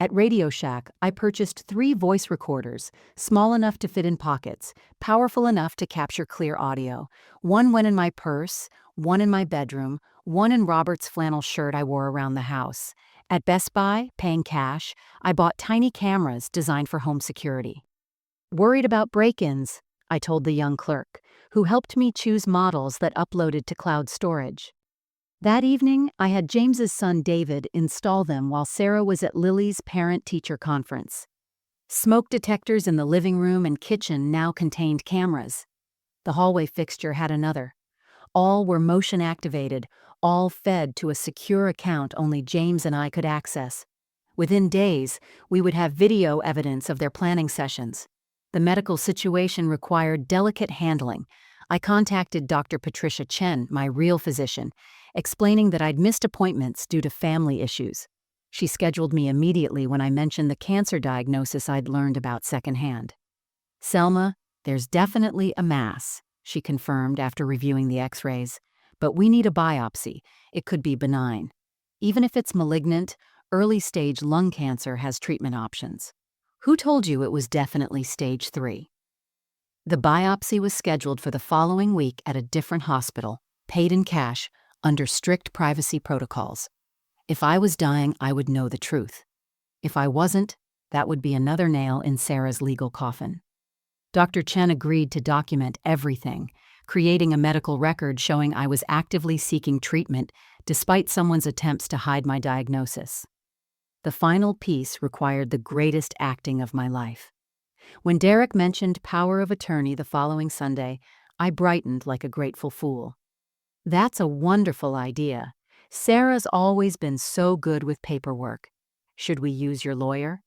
At Radio Shack, I purchased 3 voice recorders, small enough to fit in pockets, powerful enough to capture clear audio. One went in my purse, one in my bedroom, one in Robert's flannel shirt I wore around the house. At Best Buy, paying cash, I bought tiny cameras designed for home security. "Worried about break-ins," I told the young clerk, who helped me choose models that uploaded to cloud storage. That evening, I had James's son David install them while Sarah was at Lily's parent-teacher conference. Smoke detectors in the living room and kitchen now contained cameras. The hallway fixture had another. All were motion-activated, all fed to a secure account only James and I could access. Within days, we would have video evidence of their planning sessions. The medical situation required delicate handling. I contacted Dr. Patricia Chen, my real physician, explaining that I'd missed appointments due to family issues. She scheduled me immediately when I mentioned the cancer diagnosis I'd learned about secondhand. "Selma, there's definitely a mass," she confirmed after reviewing the x-rays, "but we need a biopsy. It could be benign. Even if it's malignant, early-stage lung cancer has treatment options." "Who told you it was definitely stage 3? The biopsy was scheduled for the following week at a different hospital, paid in cash, under strict privacy protocols. If I was dying, I would know the truth. If I wasn't, that would be another nail in Sarah's legal coffin. Dr. Chen agreed to document everything, creating a medical record showing I was actively seeking treatment despite someone's attempts to hide my diagnosis. The final piece required the greatest acting of my life. When Derek mentioned power of attorney the following Sunday, I brightened like a grateful fool. "That's a wonderful idea. Sarah's always been so good with paperwork. Should we use your lawyer?"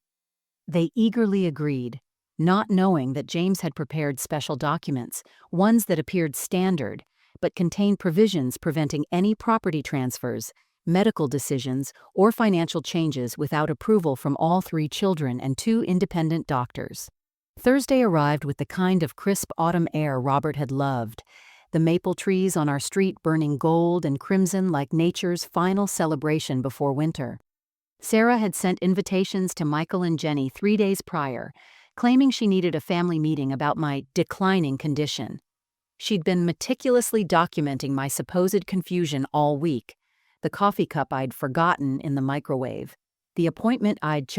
They eagerly agreed, not knowing that James had prepared special documents, ones that appeared standard, but contained provisions preventing any property transfers, medical decisions, or financial changes without approval from all 3 children and 2 independent doctors. Thursday arrived with the kind of crisp autumn air Robert had loved, the maple trees on our street burning gold and crimson like nature's final celebration before winter. Sarah had sent invitations to Michael and Jenny 3 days prior, claiming she needed a family meeting about my declining condition. She'd been meticulously documenting my supposed confusion all week, the coffee cup I'd forgotten in the microwave, the appointment I'd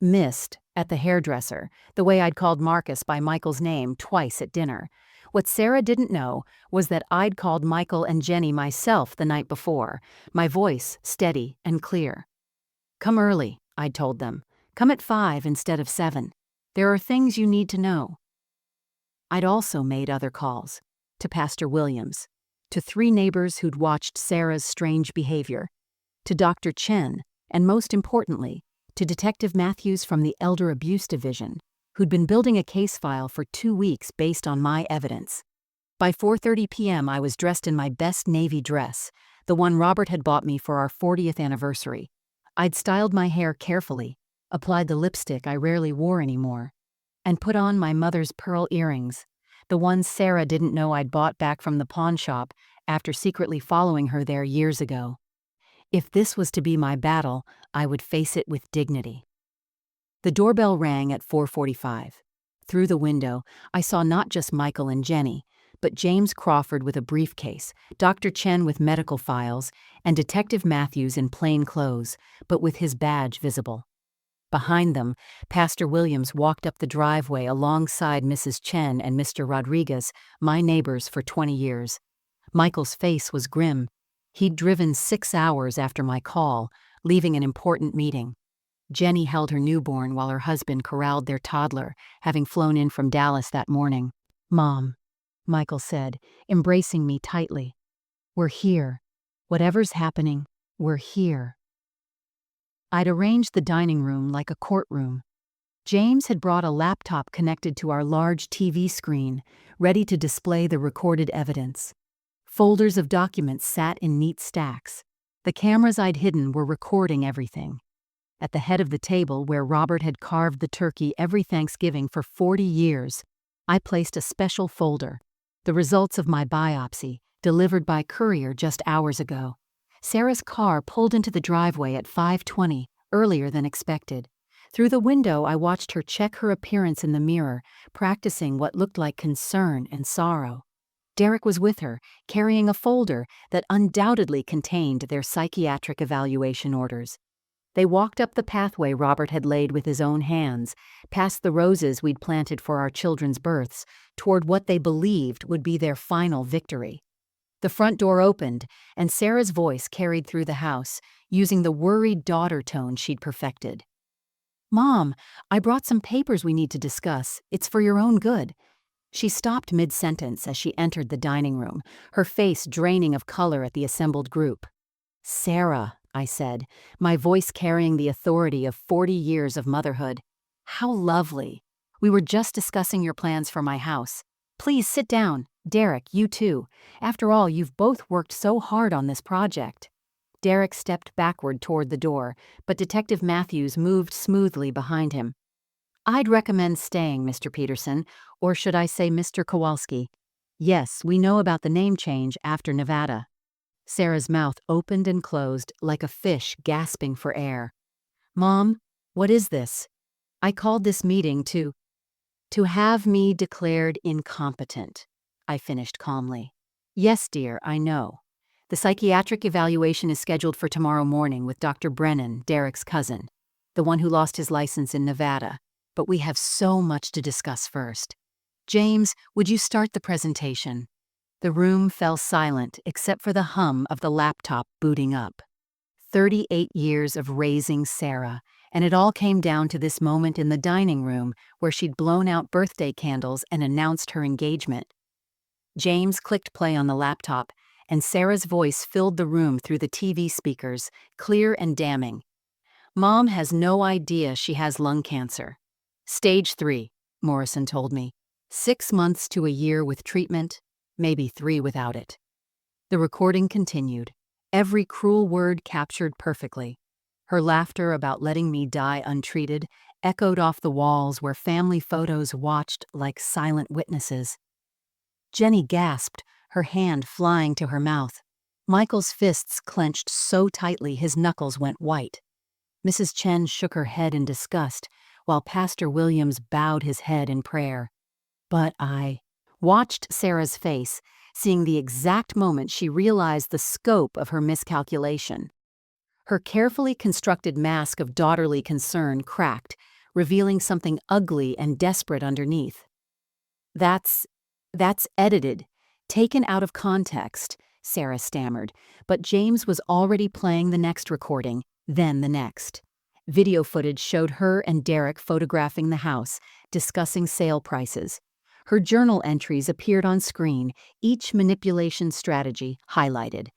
missed at the hairdresser, the way I'd called Marcus by Michael's name twice at dinner. What Sarah didn't know was that I'd called Michael and Jenny myself the night before, my voice steady and clear. "Come early," I'd told them. "Come at 5 instead of 7. There are things you need to know." I'd also made other calls, to Pastor Williams, to 3 neighbors who'd watched Sarah's strange behavior, to Dr. Chen, and most importantly, to Detective Matthews from the Elder Abuse Division, who'd been building a case file for 2 weeks based on my evidence. By 4:30 p.m. I was dressed in my best navy dress, the one Robert had bought me for our 40th anniversary. I'd styled my hair carefully, applied the lipstick I rarely wore anymore, and put on my mother's pearl earrings, the ones Sarah didn't know I'd bought back from the pawn shop after secretly following her there years ago. If this was to be my battle, I would face it with dignity. The doorbell rang at 4:45. Through the window, I saw not just Michael and Jenny, but James Crawford with a briefcase, Dr. Chen with medical files, and Detective Matthews in plain clothes, but with his badge visible. Behind them, Pastor Williams walked up the driveway alongside Mrs. Chen and Mr. Rodriguez, my neighbors for 20 years. Michael's face was grim. He'd driven 6 hours after my call, leaving an important meeting. Jenny held her newborn while her husband corralled their toddler, having flown in from Dallas that morning. "Mom," Michael said, embracing me tightly. "We're here. Whatever's happening, we're here." I'd arranged the dining room like a courtroom. James had brought a laptop connected to our large TV screen, ready to display the recorded evidence. Folders of documents sat in neat stacks. The cameras I'd hidden were recording everything. At the head of the table where Robert had carved the turkey every Thanksgiving for 40 years, I placed a special folder, the results of my biopsy, delivered by courier just hours ago. Sarah's car pulled into the driveway at 5:20, earlier than expected. Through the window, I watched her check her appearance in the mirror, practicing what looked like concern and sorrow. Derek was with her, carrying a folder that undoubtedly contained their psychiatric evaluation orders. They walked up the pathway Robert had laid with his own hands, past the roses we'd planted for our children's births, toward what they believed would be their final victory. The front door opened, and Sarah's voice carried through the house, using the worried daughter tone she'd perfected. "Mom, I brought some papers we need to discuss. It's for your own good." She stopped mid-sentence as she entered the dining room, her face draining of color at the assembled group. "Sarah," I said, my voice carrying the authority of 40 years of motherhood. "How lovely. We were just discussing your plans for my house. Please sit down. Derek, you too. After all, you've both worked so hard on this project." Derek stepped backward toward the door, but Detective Matthews moved smoothly behind him. "I'd recommend staying, Mr. Peterson, or should I say Mr. Kowalski. Yes, we know about the name change after Nevada." Sarah's mouth opened and closed like a fish gasping for air. "Mom, what is this?" "I called this meeting to have me declared incompetent," I finished calmly. "Yes, dear, I know. The psychiatric evaluation is scheduled for tomorrow morning with Dr. Brennan, Derek's cousin, the one who lost his license in Nevada. But we have so much to discuss first. James, would you start the presentation?" The room fell silent except for the hum of the laptop booting up. 38 years of raising Sarah, and it all came down to this moment in the dining room where she'd blown out birthday candles and announced her engagement. James clicked play on the laptop, and Sarah's voice filled the room through the TV speakers, clear and damning. "Mom has no idea she has lung cancer. Stage 3, Morrison told me. 6 months to a year with treatment, maybe 3 without it." The recording continued, every cruel word captured perfectly. Her laughter about letting me die untreated echoed off the walls where family photos watched like silent witnesses. Jenny gasped, her hand flying to her mouth. Michael's fists clenched so tightly his knuckles went white. Mrs. Chen shook her head in disgust, while Pastor Williams bowed his head in prayer. But watched Sarah's face, seeing the exact moment she realized the scope of her miscalculation. Her carefully constructed mask of daughterly concern cracked, revealing something ugly and desperate underneath. That's edited, taken out of context," Sarah stammered, but James was already playing the next recording, then the next. Video footage showed her and Derek photographing the house, discussing sale prices. Her journal entries appeared on screen, each manipulation strategy highlighted.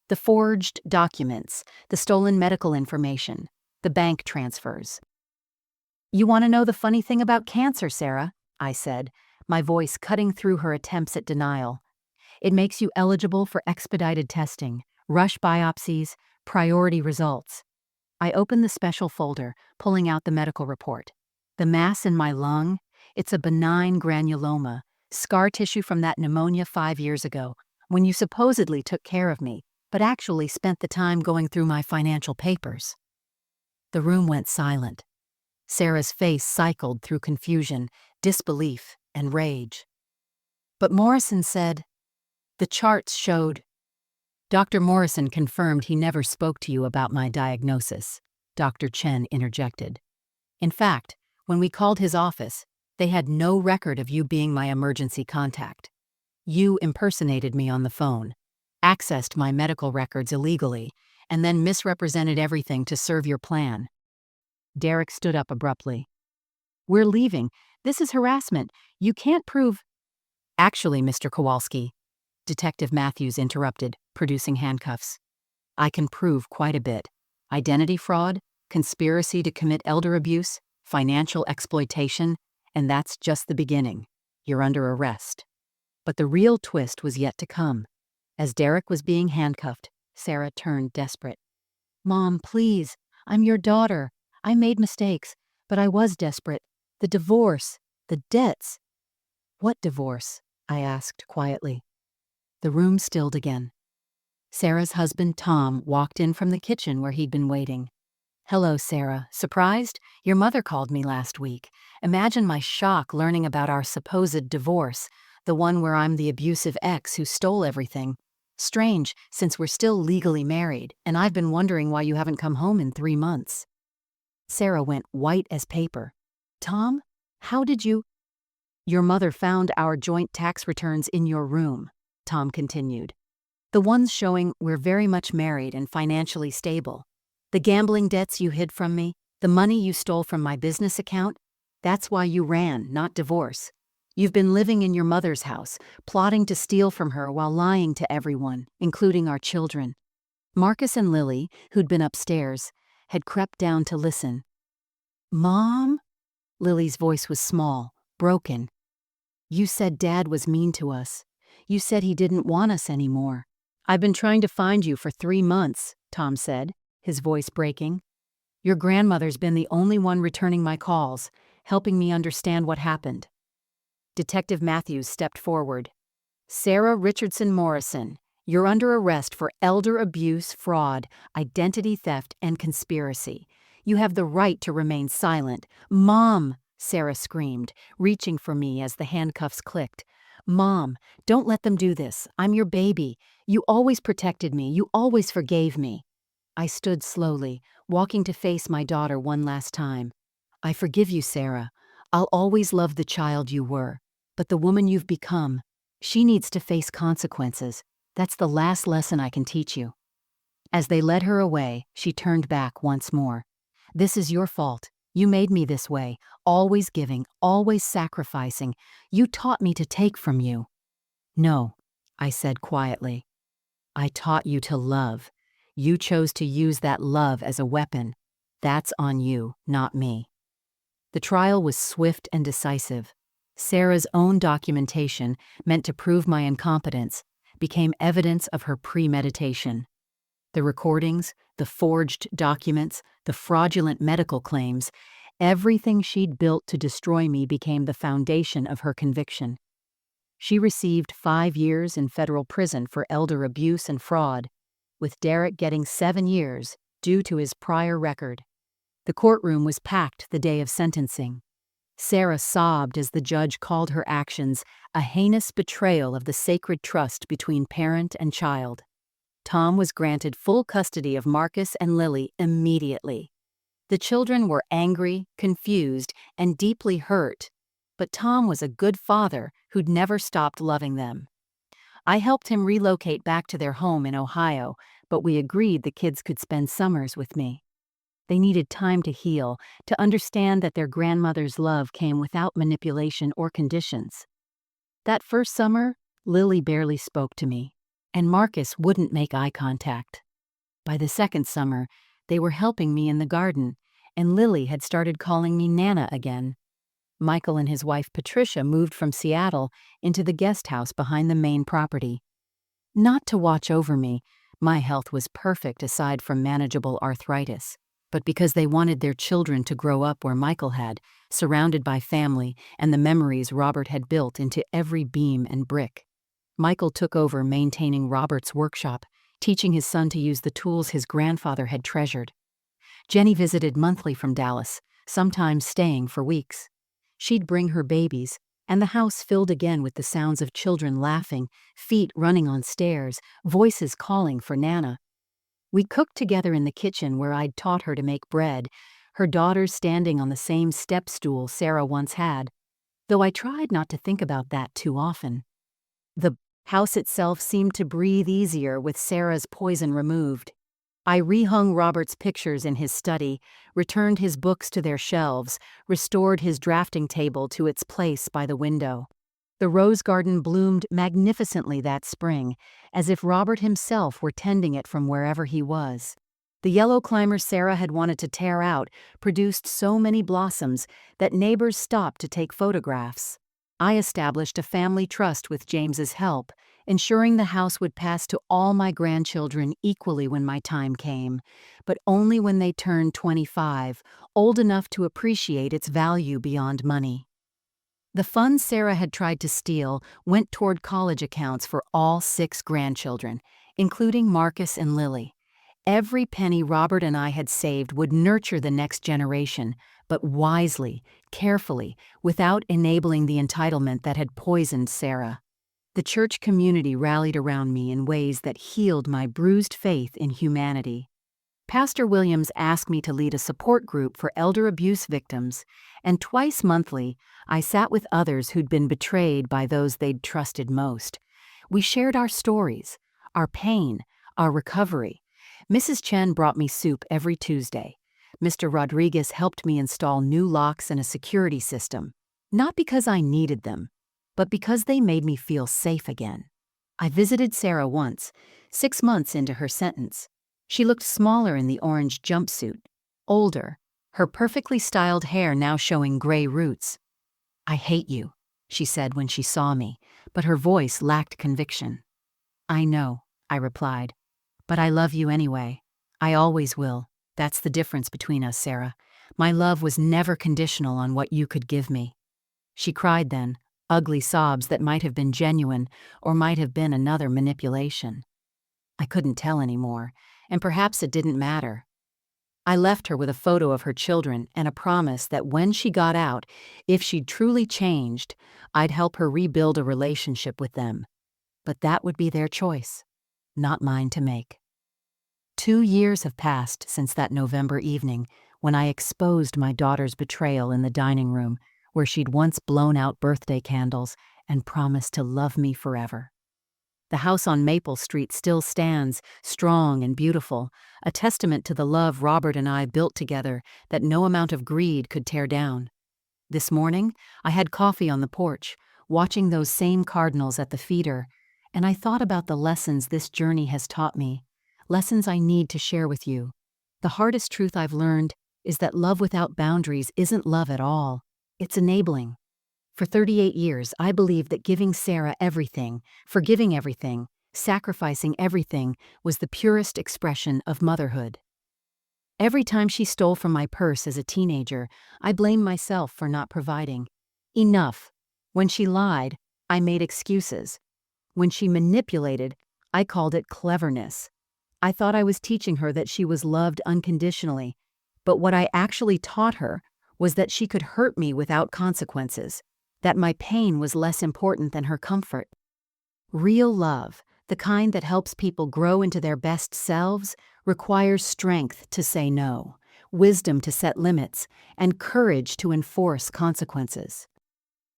The forged documents, the stolen medical information, the bank transfers. "You want to know the funny thing about cancer, Sarah?" I said, my voice cutting through her attempts at denial. "It makes you eligible for expedited testing, rush biopsies, priority results." I opened the special folder, pulling out the medical report. The mass in my lung, it's a benign granuloma, scar tissue from that pneumonia 5 years ago, when you supposedly took care of me, but actually spent the time going through my financial papers. The room went silent. Sarah's face cycled through confusion, disbelief, and rage. But Morrison said, "The charts showed." "Dr. Morrison confirmed he never spoke to you about my diagnosis," Dr. Chen interjected. "In fact, when we called his office, they had no record of you being my emergency contact. You impersonated me on the phone, accessed my medical records illegally, and then misrepresented everything to serve your plan." Derek stood up abruptly. "We're leaving. This is harassment. You can't prove—" "Actually, Mr. Kowalski," Detective Matthews interrupted, producing handcuffs, "I can prove quite a bit. Identity fraud, conspiracy to commit elder abuse, financial exploitation, and that's just the beginning. You're under arrest." But the real twist was yet to come. As Derek was being handcuffed, Sarah turned desperate. "Mom, please. I'm your daughter. I made mistakes, but I was desperate. The divorce, the debts." "What divorce?" I asked quietly. The room stilled again. Sarah's husband, Tom, walked in from the kitchen where he'd been waiting. "Hello, Sarah. Surprised? Your mother called me last week. Imagine my shock learning about our supposed divorce, the one where I'm the abusive ex who stole everything. Strange, since we're still legally married, and I've been wondering why you haven't come home in 3 months." Sarah went white as paper. "Tom, how did you—" "Your mother found our joint tax returns in your room," Tom continued. "The ones showing we're very much married and financially stable. The gambling debts you hid from me, the money you stole from my business account, that's why you ran, not divorce. You've been living in your mother's house, plotting to steal from her while lying to everyone, including our children." Marcus and Lily, who'd been upstairs, had crept down to listen. "Mom?" Lily's voice was small, broken. "You said Dad was mean to us. You said he didn't want us anymore." "I've been trying to find you for 3 months," Tom said, his voice breaking. "Your grandmother's been the only one returning my calls, helping me understand what happened." Detective Matthews stepped forward. "Sarah Richardson Morrison, you're under arrest for elder abuse, fraud, identity theft, and conspiracy. You have the right to remain silent." "Mom!" Sarah screamed, reaching for me as the handcuffs clicked. "Mom, don't let them do this. I'm your baby. You always protected me. You always forgave me." I stood slowly, walking to face my daughter one last time. "I forgive you, Sarah. I'll always love the child you were. But the woman you've become, she needs to face consequences. That's the last lesson I can teach you." As they led her away, she turned back once more. "This is your fault. You made me this way, always giving, always sacrificing. You taught me to take from you." "No," I said quietly. "I taught you to love. You chose to use that love as a weapon. That's on you, not me." The trial was swift and decisive. Sarah's own documentation, meant to prove my incompetence, became evidence of her premeditation. The recordings, the forged documents, the fraudulent medical claims, everything she'd built to destroy me became the foundation of her conviction. She received 5 years in federal prison for elder abuse and fraud, with Derek getting 7 years due to his prior record. The courtroom was packed the day of sentencing. Sarah sobbed as the judge called her actions a heinous betrayal of the sacred trust between parent and child. Tom was granted full custody of Marcus and Lily immediately. The children were angry, confused, and deeply hurt, but Tom was a good father who'd never stopped loving them. I helped him relocate back to their home in Ohio, but we agreed the kids could spend summers with me. They needed time to heal, to understand that their grandmother's love came without manipulation or conditions. That first summer, Lily barely spoke to me, and Marcus wouldn't make eye contact. By the second summer, they were helping me in the garden, and Lily had started calling me Nana again. Michael and his wife Patricia moved from Seattle into the guest house behind the main property. Not to watch over me, my health was perfect aside from manageable arthritis, but because they wanted their children to grow up where Michael had, surrounded by family and the memories Robert had built into every beam and brick. Michael took over maintaining Robert's workshop, teaching his son to use the tools his grandfather had treasured. Jenny visited monthly from Dallas, sometimes staying for weeks. She'd bring her babies, and the house filled again with the sounds of children laughing, feet running on stairs, voices calling for Nana. We cooked together in the kitchen where I'd taught her to make bread, her daughters standing on the same step stool Sarah once had, though I tried not to think about that too often. The house itself seemed to breathe easier with Sarah's poison removed. I rehung Robert's pictures in his study, returned his books to their shelves, restored his drafting table to its place by the window. The rose garden bloomed magnificently that spring, as if Robert himself were tending it from wherever he was. The yellow climber Sarah had wanted to tear out produced so many blossoms that neighbors stopped to take photographs. I established a family trust with James's help, ensuring the house would pass to all my grandchildren equally when my time came, but only when they turned 25, old enough to appreciate its value beyond money. The funds Sarah had tried to steal went toward college accounts for all 6 grandchildren, including Marcus and Lily. Every penny Robert and I had saved would nurture the next generation, but wisely, carefully, without enabling the entitlement that had poisoned Sarah. The church community rallied around me in ways that healed my bruised faith in humanity. Pastor Williams asked me to lead a support group for elder abuse victims, and twice monthly, I sat with others who'd been betrayed by those they'd trusted most. We shared our stories, our pain, our recovery. Mrs. Chen brought me soup every Tuesday. Mr. Rodriguez helped me install new locks and a security system, not because I needed them, but because they made me feel safe again. I visited Sarah once, 6 months into her sentence. She looked smaller in the orange jumpsuit, older, her perfectly styled hair now showing gray roots. "I hate you," she said when she saw me, but her voice lacked conviction. "I know," I replied, "but I love you anyway. I always will. That's the difference between us, Sarah. My love was never conditional on what you could give me." She cried then, ugly sobs that might have been genuine or might have been another manipulation. I couldn't tell anymore, and perhaps it didn't matter. I left her with a photo of her children and a promise that when she got out, if she'd truly changed, I'd help her rebuild a relationship with them. But that would be their choice, not mine to make. 2 years have passed since that November evening when I exposed my daughter's betrayal in the dining room, where she'd once blown out birthday candles and promised to love me forever. The house on Maple Street still stands, strong and beautiful, a testament to the love Robert and I built together that no amount of greed could tear down. This morning, I had coffee on the porch, watching those same cardinals at the feeder, and I thought about the lessons this journey has taught me, lessons I need to share with you. The hardest truth I've learned is that love without boundaries isn't love at all. It's enabling. For 38 years, I believed that giving Sarah everything, forgiving everything, sacrificing everything was the purest expression of motherhood. Every time she stole from my purse as a teenager, I blamed myself for not providing. Enough. When she lied, I made excuses. When she manipulated, I called it cleverness. I thought I was teaching her that she was loved unconditionally, but what I actually taught her was that she could hurt me without consequences, that my pain was less important than her comfort. Real love, the kind that helps people grow into their best selves, requires strength to say no, wisdom to set limits, and courage to enforce consequences.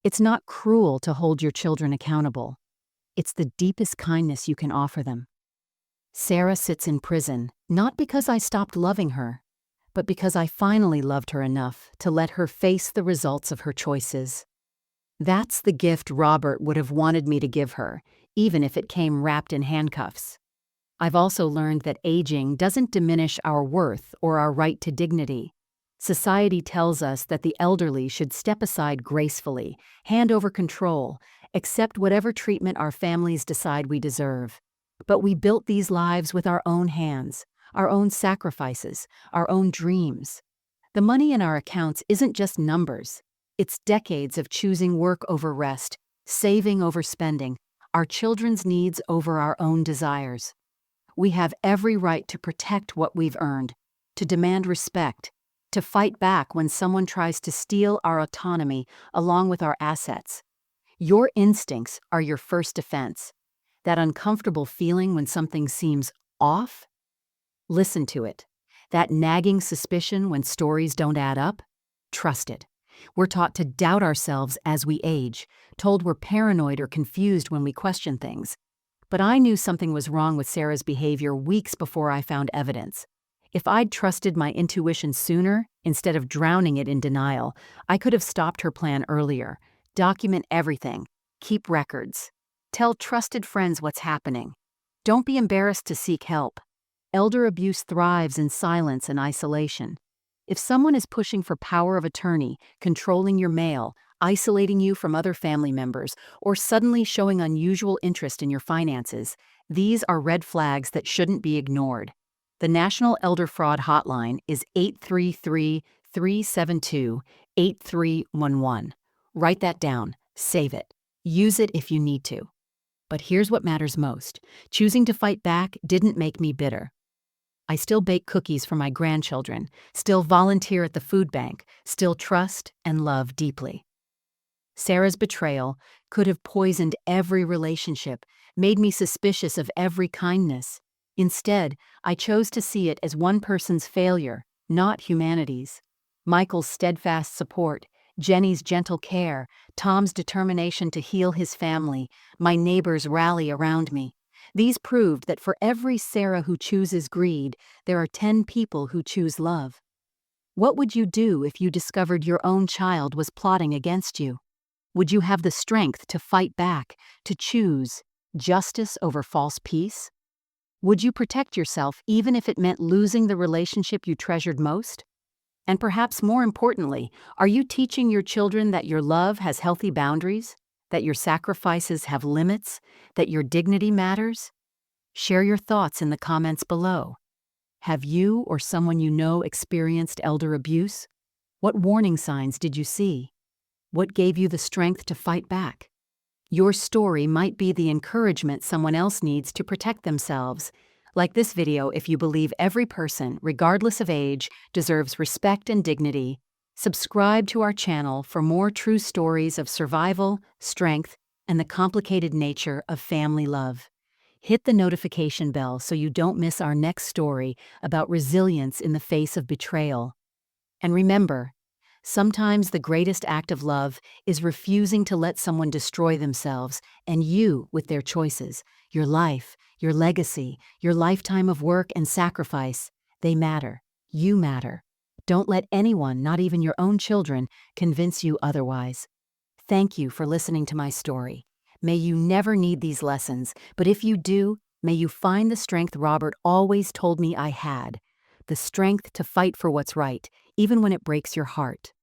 It's not cruel to hold your children accountable. It's the deepest kindness you can offer them. Sarah sits in prison, not because I stopped loving her, but because I finally loved her enough to let her face the results of her choices. That's the gift Robert would have wanted me to give her, even if it came wrapped in handcuffs. I've also learned that aging doesn't diminish our worth or our right to dignity. Society tells us that the elderly should step aside gracefully, hand over control, accept whatever treatment our families decide we deserve. But we built these lives with our own hands, our own sacrifices, our own dreams. The money in our accounts isn't just numbers. It's decades of choosing work over rest, saving over spending, our children's needs over our own desires. We have every right to protect what we've earned, to demand respect, to fight back when someone tries to steal our autonomy along with our assets. Your instincts are your first defense. That uncomfortable feeling when something seems off? Listen to it. That nagging suspicion when stories don't add up? Trust it. We're taught to doubt ourselves as we age, told we're paranoid or confused when we question things. But I knew something was wrong with Sarah's behavior weeks before I found evidence. If I'd trusted my intuition sooner, instead of drowning it in denial, I could have stopped her plan earlier. Document everything. Keep records. Tell trusted friends what's happening. Don't be embarrassed to seek help. Elder abuse thrives in silence and isolation. If someone is pushing for power of attorney, controlling your mail, isolating you from other family members, or suddenly showing unusual interest in your finances, these are red flags that shouldn't be ignored. The National Elder Fraud Hotline is 833-372-8311. Write that down. Save it. Use it if you need to. But here's what matters most. Choosing to fight back didn't make me bitter. I still bake cookies for my grandchildren, still volunteer at the food bank, still trust and love deeply. Sarah's betrayal could have poisoned every relationship, made me suspicious of every kindness. Instead, I chose to see it as one person's failure, not humanity's. Michael's steadfast support, Jenny's gentle care, Tom's determination to heal his family, my neighbors' rally around me. These proved that for every Sarah who chooses greed, there are 10 people who choose love. What would you do if you discovered your own child was plotting against you? Would you have the strength to fight back, to choose justice over false peace? Would you protect yourself even if it meant losing the relationship you treasured most? And perhaps more importantly, are you teaching your children that your love has healthy boundaries, that your sacrifices have limits, that your dignity matters? Share your thoughts in the comments below. Have you or someone you know experienced elder abuse? What warning signs did you see? What gave you the strength to fight back? Your story might be the encouragement someone else needs to protect themselves. Like this video if you believe every person, regardless of age, deserves respect and dignity. Subscribe to our channel for more true stories of survival, strength, and the complicated nature of family love. Hit the notification bell so you don't miss our next story about resilience in the face of betrayal. And remember, sometimes the greatest act of love is refusing to let someone destroy themselves and you with their choices, your life, your legacy, your lifetime of work and sacrifice. They matter. You matter. Don't let anyone, not even your own children, convince you otherwise. Thank you for listening to my story. May you never need these lessons, but if you do, may you find the strength Robert always told me I had, the strength to fight for what's right, even when it breaks your heart.